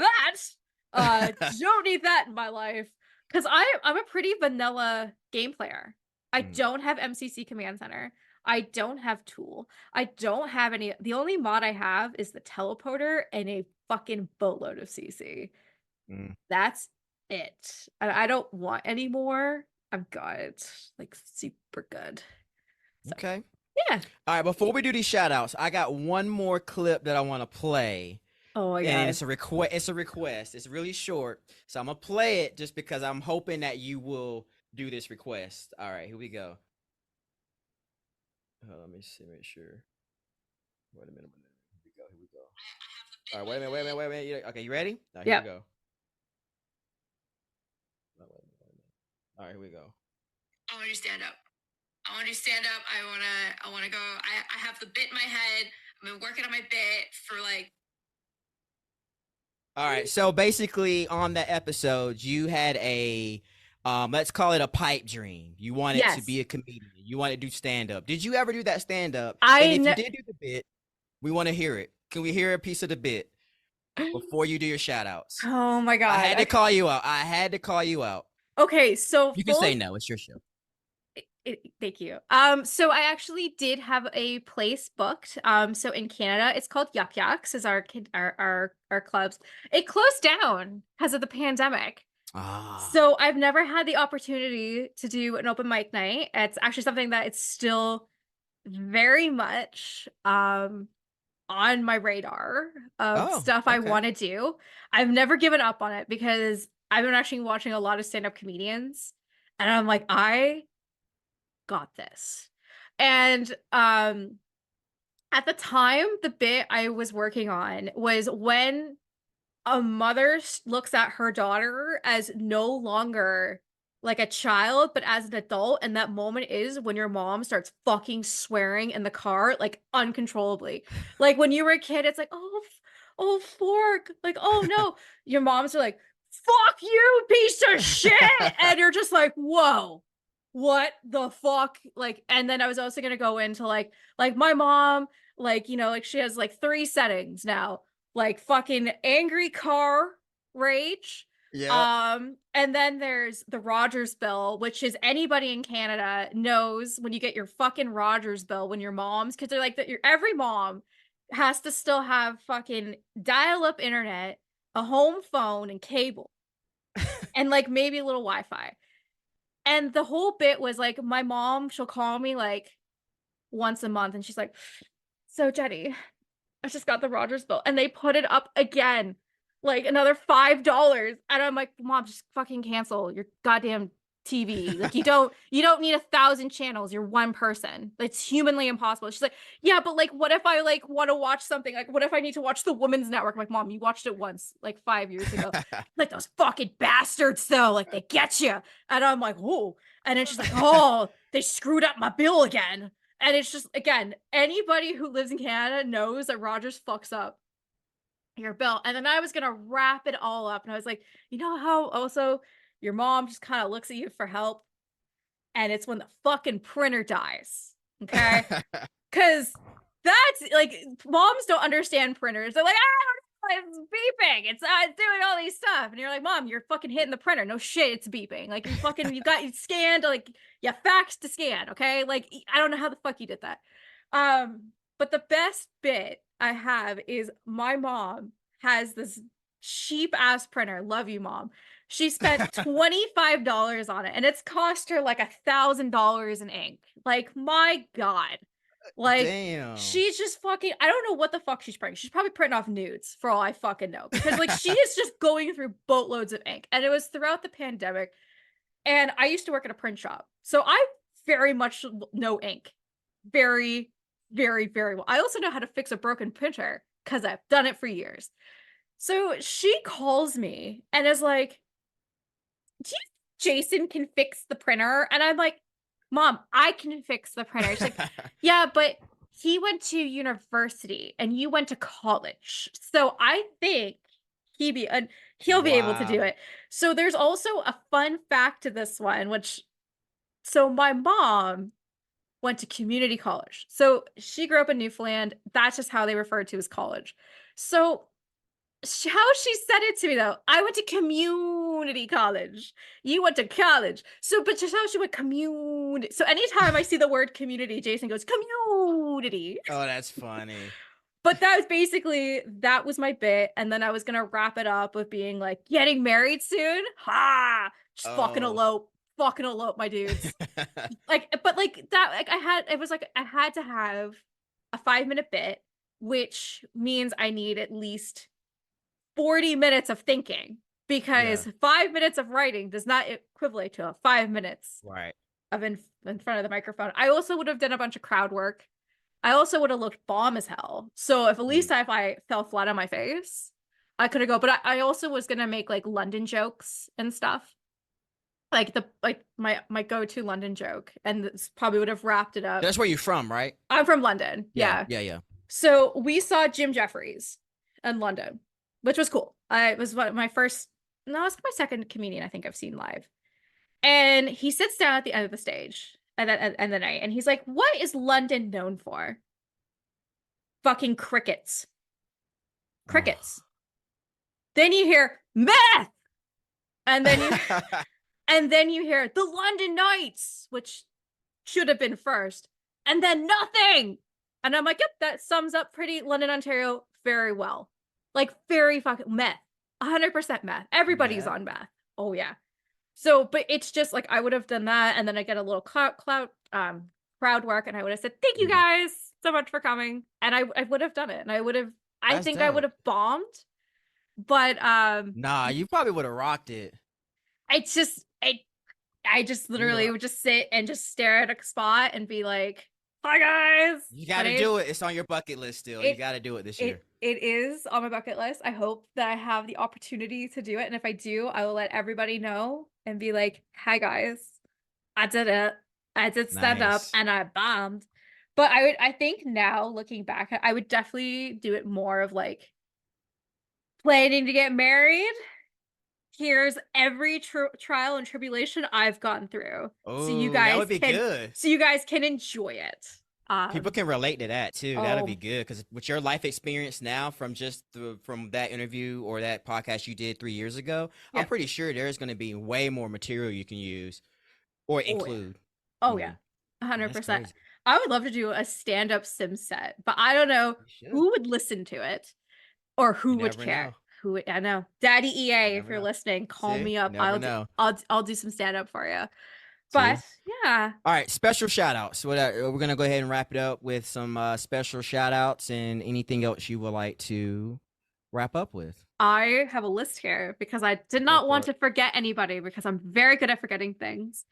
that. Don't need that in my life." Because I'm a pretty vanilla game player. I mm, don't have MCC Command Center. I don't have Tool. I don't have any. The only mod I have is the teleporter and a fucking boatload of CC. mm. That's it. And I don't want any more. I've got it like super good. So Okay. yeah. All right, before we do these shout outs, I got one more clip that I want to play. Oh my And god. it's a request. It's a request. It's really short. So I'm gonna play it just because I'm hoping that you will do this request. All right, here we go. Let me see, make sure. Wait a minute. Here we go. Here we go. All right, wait a minute. Okay, you ready? All right, here we Yep. go. No, wait a minute. All right, here we go. I want you to stand up. I want you to stand up. I wanna go. I have the bit in my head. I've been working on my bit for like. All right, so basically on that episode, you had a let's call it a pipe dream. You wanted to Yes. be a comedian. You wanted to do stand up. Did you ever do that stand up? And I if you know. did do the bit, we want to hear it. Can we hear a piece of the bit before you do your shout outs? Oh my I god. had to Okay. call you out. I had to call you out. Okay, so You can full say no. It's your show. thank you. So I actually did have a place booked. So in Canada, it's called Yuck Yucks, is our clubs. It closed down because of the pandemic. Ah. So I've never had the opportunity to do an open mic night. It's actually something that it's still very much on my radar of Oh, stuff I okay. want to do. I've never given up on it because I've been actually watching a lot of stand-up comedians, and I'm like, I got this. And at the time, the bit I was working on was when a mother looks at her daughter as no longer like a child, but as an adult. And that moment is when your mom starts fucking swearing in the car, like uncontrollably. Like when you were a kid, it's like, oh, oh, fork. Like, oh no. Your moms are like, fuck you, piece of shit. And you're just like, whoa, what the fuck? Like, and then I was also gonna go into like my mom, like, like she has like three settings now, like fucking angry car rage. Yeah. And then there's the Rogers bill, which is anybody in Canada knows when you get your fucking Rogers bill when your mom's, because they're like that your every mom has to still have fucking dial-up internet, a home phone, and cable, and like maybe a little Wi-Fi. And the whole bit was like my mom, she'll call me like once a month and she's like, so Jenny, I just got the Rogers bill, and they put it up again, like another $5. And I'm like, Mom, just fucking cancel your goddamn TV. Like you don't need 1,000 channels. You're one person. It's humanly impossible. She's like, yeah, but like, what if I like want to watch something? Like, what if I need to watch the Women's Network? I'm like, Mom, you watched it once, like 5 years ago. Like those fucking bastards, though. Like they get you. And I'm like, oh. And then she's like, oh, they screwed up my bill again. And it's just, again, anybody who lives in Canada knows that Rogers fucks up your bill. And then I was going to wrap it all up. And I was like, you know how also your mom just kind of looks at you for help? And it's when the fucking printer dies. Okay. Because that's like, moms don't understand printers. They're like, I don't know, it's beeping. It's doing all these stuff. And you're like, Mom, you're fucking hitting the printer. No shit, it's beeping. Like, you scanned, like, you faxed to scan. Okay. Like, I don't know how the fuck you did that. But the best bit I have is my mom has this cheap ass printer. Love you, Mom. She spent $25 on it, and it's cost her like $1,000 in ink. Like, my God. Like, Damn. she's just fucking, I don't know what the fuck she's printing. She's probably printing off nudes for all I fucking know. Because like she is just going through boatloads of ink. And it was throughout the pandemic. And I used to work at a print shop. So I very much know ink. Very, very, very well. I also know how to fix a broken printer because I've done it for years. So she calls me and is like, do you think Jason can fix the printer? And I'm like, Mom, I can fix the printer. She's like, yeah, but he went to university and you went to college. So I think he'll be able to do Wow. it. So there's also a fun fact to this one, so my mom went to community college. So she grew up in Newfoundland. That's just how they referred to as college. So how she said it to me though, I went to community college. You went to college. So, but just how she went community. So anytime I see the word community, Jason goes community. Oh, that's funny. But that was my bit. And then I was gonna wrap it up with being like, getting married soon. Ha! Just Oh. fucking elope, my dudes. Like, but like that, like I had to have a 5 minute bit, which means I need at least 40 minutes of thinking Yeah. because 5 minutes of writing does not equivalent to 5 minutes Right. of in front of the microphone. I also would have done a bunch of crowd work. I also would have looked bomb as hell. So if at least Mm. if I fell flat on my face, I could have go. But I also was gonna make like London jokes and stuff. Like my go-to London joke. And this probably would have wrapped it up. That's where you're from, right? I'm from London. Yeah. Yeah. Yeah. Yeah. So we saw Jim Jeffries in London, which was cool. I it was my first, no, it's my second comedian I think I've seen live. And he sits down at the end of the stage and the night, and he's like, "What is London known for?" Fucking crickets. Oh. Crickets. Then you hear meth, and then you hear the London Knights, which should have been first, and then nothing. And I'm like, yep, that sums up pretty London, Ontario very well. Like very fucking meth. 100% meth. Everybody's Matt. on meth. Oh yeah. So, but it's just like I would have done that, and then I get a little crowd work, and I would have said, "Thank you Mm. guys so much for coming," and I would have done it, and I That's think I would dope. have bombed, but Nah, you probably would have rocked it. I just I just You would literally have. would just sit and just stare at a spot and be like, "Hi guys, You my got to name." do it. It's on your bucket list still. You It got to do it this year. it is on my bucket list. I hope that I have the opportunity to do it, and if I do, I will let everybody know and be like, "Hi guys, I did it. I did stand up Nice. and I bombed." But I think now looking back, I would definitely do it more of like planning to get married. Here's every trial and tribulation I've gone through. Oh, that would be good. So you guys can enjoy it. People can relate to that too. That'll be Oh good because with your life experience now, from from that interview or that podcast you did 3 years ago, I'm yeah. pretty sure there's going to be way more material you can use or Oh yeah. include. Oh yeah. Mm. Yeah, that's 100%. crazy. I would love to do a stand-up sim set, but I don't know You should. who would listen to it. Or You who would never care? know. I know. Daddy You EA, if never you're know. listening, call See, me you up. never know. I'll do some stand up for you. See. But yeah, All right, special shout outs. We're gonna go ahead and wrap it up with some special shout outs and anything else you would like to wrap up with. I have a list here because I did Go not for want it. to forget anybody because I'm very good at forgetting things.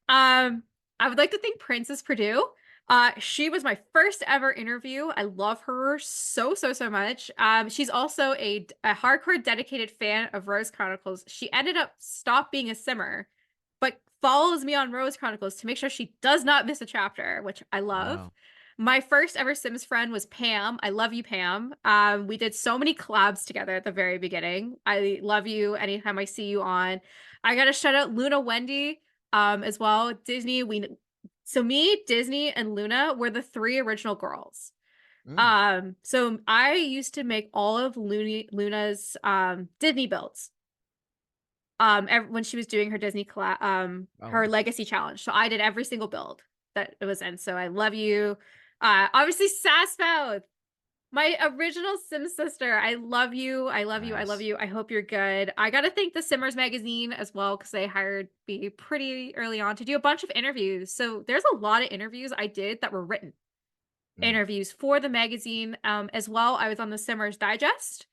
Um, I would like to thank Princess Purdue. She was my first ever interview. I love her so much. She's also a hardcore dedicated fan of Rose Chronicles. She ended up stop being a simmer, but follows me on Rose Chronicles to make sure she does not miss a chapter, which I love. Wow. My first ever Sims friend was Pam. I love you, Pam. We did so many collabs together at the very beginning. I love you anytime I see you on. I gotta shout out Luna Wendy as well. Disney, me, Disney, and Luna were the three original girls. Mm. So I used to make all of Luna's Disney builds when she was doing her Oh her wow. legacy challenge. So I did every single build that it was in. So I love you. Obviously Sassmouth, my original Sim sister. I love you. I love you. I love Nice. you. I hope you're good. I got to thank the Simmers magazine as well because they hired me pretty early on to do a bunch of interviews. So there's a lot of interviews I did that were written Mm. interviews for the magazine as well. I was on the Simmers Digest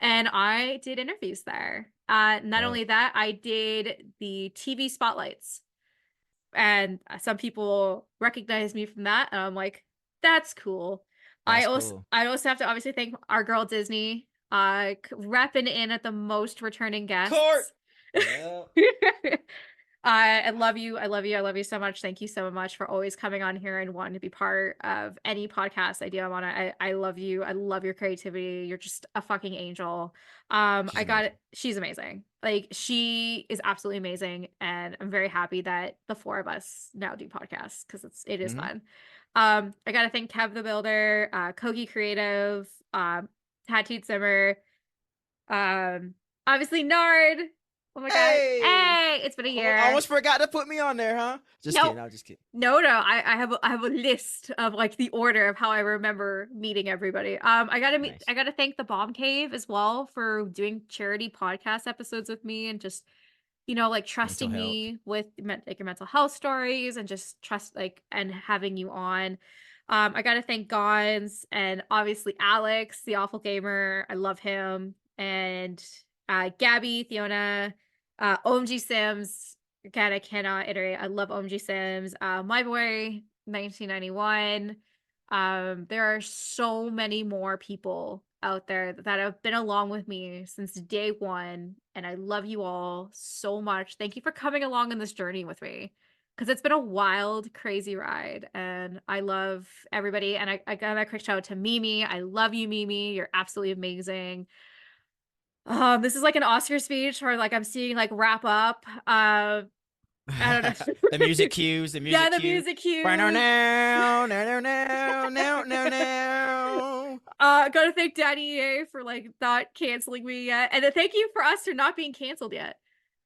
and I did interviews there. Not Dope. only that, I did the TV spotlights and some people recognize me from that and I'm like, that's cool. That's cool. I also have to obviously thank our girl Disney repping in at the most returning Court. guests. Yeah. I love you. I love you. I love you so much. Thank you so much for always coming on here and wanting to be part of any podcast I do. I love you. I love your creativity. You're just a fucking angel. She's amazing. She's amazing. Like she is absolutely amazing. And I'm very happy that the four of us now do podcasts because it is Hmm. fun. I gotta thank Kev the Builder, Kogi Creative, Tattooed Simmer, um, obviously Nard. Oh my God. Hey, Hey, it's been a year. almost forgot to put me on there, huh? Just No, kidding. I was just kidding. no. I have a list of like the order of how I remember meeting everybody. Nice. I gotta thank the Bomb Cave as well for doing charity podcast episodes with me and just, like Mental trusting health. me with like your mental health stories and just trust like and having you on. I gotta thank Gons and obviously Alex, the awful gamer. I love him. And Gabby, Fiona, OMG Sims. God, I cannot iterate. I love OMG Sims. My boy, 1991. There are so many more people out there that have been along with me since day one, and I love you all so much. Thank you for coming along on this journey with me because it's been a wild, crazy ride, and I love everybody. And I got a quick shout out to Mimi. I love you, Mimi. You're absolutely amazing. This is like an Oscar speech or like I'm seeing like wrap up. I don't know. The music cues. The Yeah, music the cue. music Now, cues. now, now, now, now, now, now. Gotta thank Daddy EA for like not canceling me yet, and then thank you for us for not being canceled yet.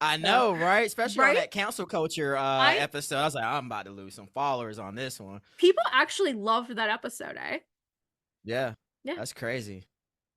I So, know, right? Especially on right? that cancel culture I episode. I was like, I'm about to lose some followers on this one. People actually loved that episode, eh? Yeah, Yeah. that's crazy.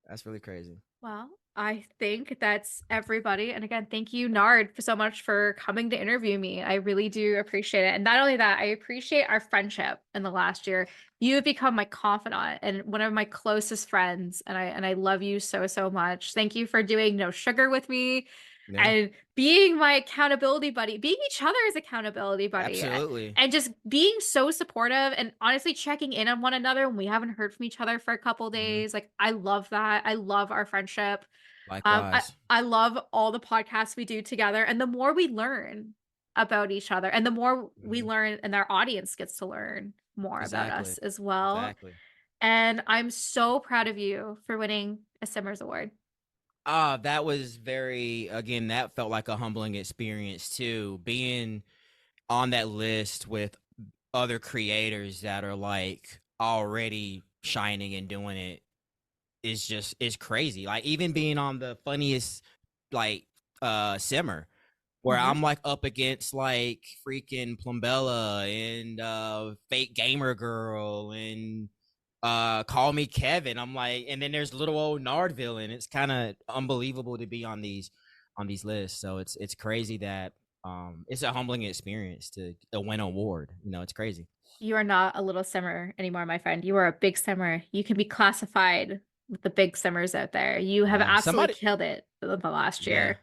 That's really crazy. Well, I think that's everybody. And again, thank you, Nard, for so much for coming to interview me. I really do appreciate it. And not only that, I appreciate our friendship in the last year. You have become my confidant and one of my closest friends. And I love you so, so much. Thank you for doing No Sugar with me Yeah, and being my accountability buddy, being each other's accountability buddy. absolutely. And just being so supportive and honestly checking in on one another when we haven't heard from each other for a couple Hmm. days. Like I love that. I love our friendship. Likewise. I love all the podcasts we do together, and the more we learn about each other, and the more we Hmm. learn, and our audience gets to learn more about us Exactly. as well. Exactly. And I'm so proud of you for winning a Simmers Award. That was very, again, that felt like a humbling experience too. Being on that list with other creators that are like already shining and doing it is crazy. Like even being on the funniest like simmer where Mhm. I'm like up against like freaking Plumbella and fake gamer girl and call me Kevin. I'm like, and then there's little old Nardvillain. It's kind of unbelievable to be on these lists. So it's crazy that it's a humbling experience to win an award. You know, it's crazy. You are not a little simmer anymore, my friend. You are a big simmer. You can be classified with the big simmers out there. You have Yeah, absolutely somebody. killed it the last Yeah, year.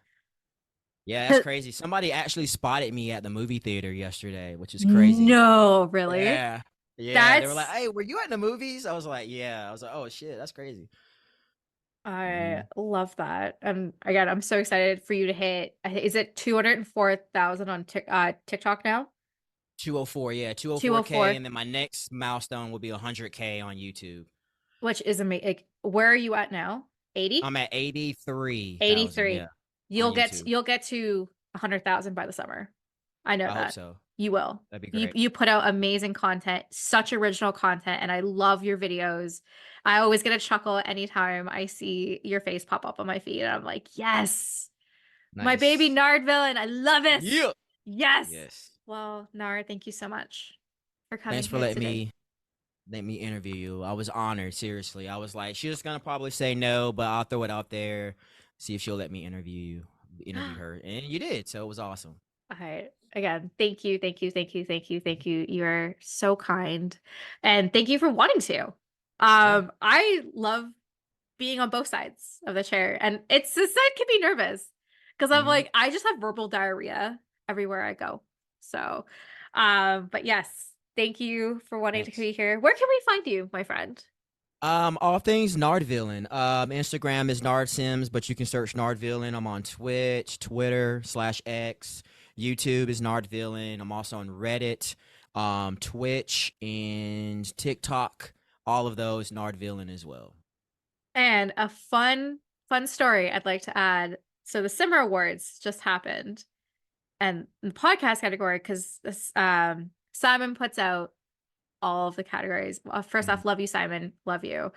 yeah, that's crazy. Somebody actually spotted me at the movie theater yesterday, which is crazy. No, really? Yeah, yeah. They were like, That's "Hey, were you at the movies?" I was like, "Yeah." I was like, "Oh shit, that's crazy." I Mhm. love that. And again, I'm so excited for you to hit. Is it 204,000 on TikTok now? 204, yeah, 204K, 204, and then my next milestone will be 100K on YouTube. which is amazing. Like, where are you at now? 80? I'm at 83,000, yeah, 83. on YouTube. You'll get to 100,000 by the summer. I know I hope that. so. You will. That'd be great. You put out amazing content, such original content, and I love your videos. I always get a chuckle anytime I see your face pop up on my feed. And I'm like, yes, my baby Nice. Nardvillain. I love it. Yeah. Yes. Yes. Well, Nard, thank you so much for coming Thanks for here today. letting me interview you. I was honored, seriously. I was like, she's gonna probably say no, but I'll throw it out there, see if she'll let me interview her, and you did, so it was awesome. All right. Again, thank you, thank you, thank you, thank you, thank you. You're so kind. And thank you for wanting to. Yeah. I love being on both sides of the chair. And it's the side can be nervous because I'm Hmm. like, I just have verbal diarrhea everywhere I go. So, but yes, thank you for wanting to Thanks. be here. Where can we find you, my friend? All things Nardvillain. Instagram is Nard Sims, but you can search Nardvillain. I'm on Twitch, Twitter /X, YouTube is Nardvillain. I'm also on Reddit, Twitch, and TikTok. All of those Nardvillain as well. And a fun story I'd like to add. So the Simmer Awards just happened, and in the podcast category, because this Simon puts out all of the categories. First Mhm. off, love you, Simon. Love you.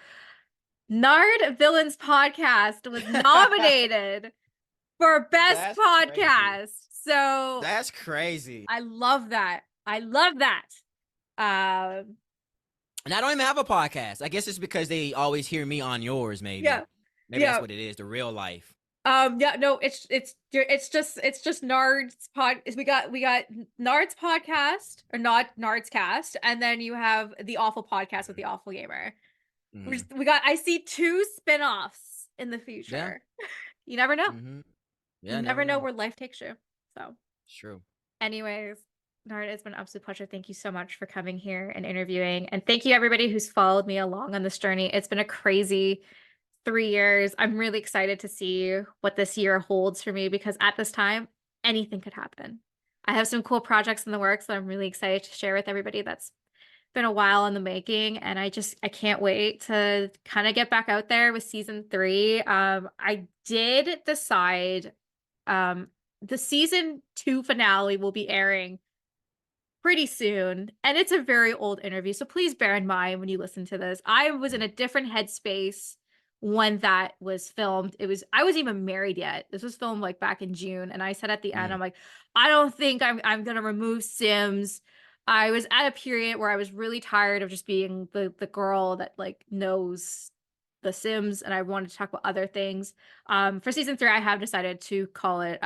Nardvillain's podcast was nominated for best That's crazy. podcast. So That's crazy. I love that. I love that. Um, And I don't even have a podcast. I guess it's because they always hear me on yours, maybe. yeah, Maybe that's yeah. what it is, the real life. Yeah, no, it's just Nard's pod. We got Nard's podcast or not Nard's cast, and then you have the Awful podcast with the Awful Gamer. Hmm. I see two spin-offs in the Yeah. future. You never know. Hmm. You Yeah, never never know know. where life takes you. So, It's true. anyways, Nard, it's been an absolute pleasure. Thank you so much for coming here and interviewing. And thank you everybody who's followed me along on this journey. It's been a crazy 3 years. I'm really excited to see what this year holds for me because at this time, anything could happen. I have some cool projects in the works that I'm really excited to share with everybody. That's been a while in the making, and I can't wait to kind of get back out there with season 3. I did decide um the season 2 finale will be airing pretty soon, and it's a very old interview, so please bear in mind when you listen to this. I was in a different headspace when that was filmed. I wasn't even married yet. This was filmed like back in June, and I said at the end, Mm, I'm like, I don't think I'm gonna remove Sims. I was at a period where I was really tired of just being the girl that like knows the Sims, and I wanted to talk about other things. For season 3, I have decided to call it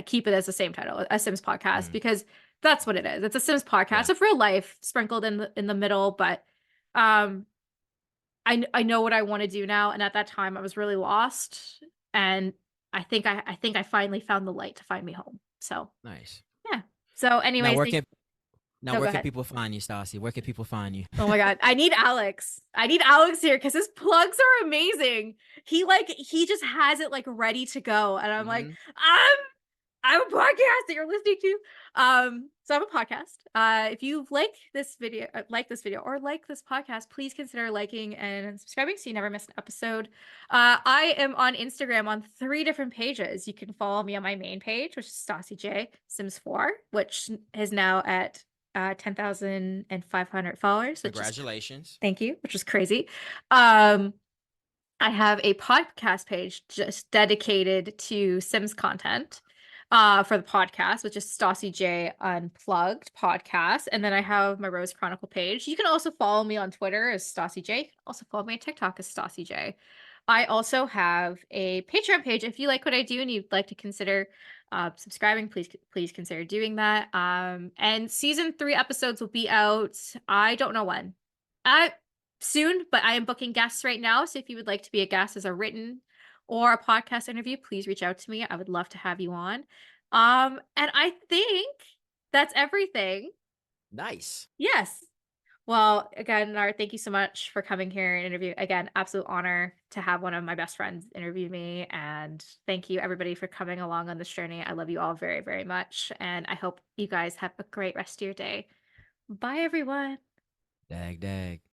keep it as the same title, a Sims podcast, mm. because that's what it is. It's a Sims Yeah. podcast of real life sprinkled in the middle, but um I know what I want to do now, and at that time I was really lost, and I think I finally found the light to find me home. So, Nice. yeah. So Now anyways, where can now no, go where can ahead. people find you, Stassi? Where can people find you? Oh my God. I need Alex. I need Alex here because his plugs are amazing. He just has it like ready to go. And I'm like, Hmm. I have a podcast that you're listening to. So I have a podcast. If you like this video or like this podcast, please consider liking and subscribing so you never miss an episode. I am on Instagram on 3 different pages. You can follow me on my main page, which is Stassi J Sims 4, which is now at 10,500 followers, which is Congratulations. thank you, which is crazy. Um, I have a podcast page just dedicated to Sims content for the podcast, which is Stassi J Unplugged podcast. And then I have my Rose Chronicle page. You can also follow me on Twitter as Stassi J. You can also follow me on TikTok as Stassi J. I also have a Patreon page. If you like what I do and you'd like to consider subscribing, please consider doing that. And season 3 episodes will be out. I don't know when. I soon, but I am booking guests right now. So if you would like to be a guest as a written or a podcast interview, please reach out to me. I would love to have you on. And I think that's everything. Nice. Yes. Well, again, Nard, thank you so much for coming here and interview. Again, absolute honor to have one of my best friends interview me. And thank you everybody for coming along on this journey. I love you all very, very much. And I hope you guys have a great rest of your day. Bye, everyone. Dag dag.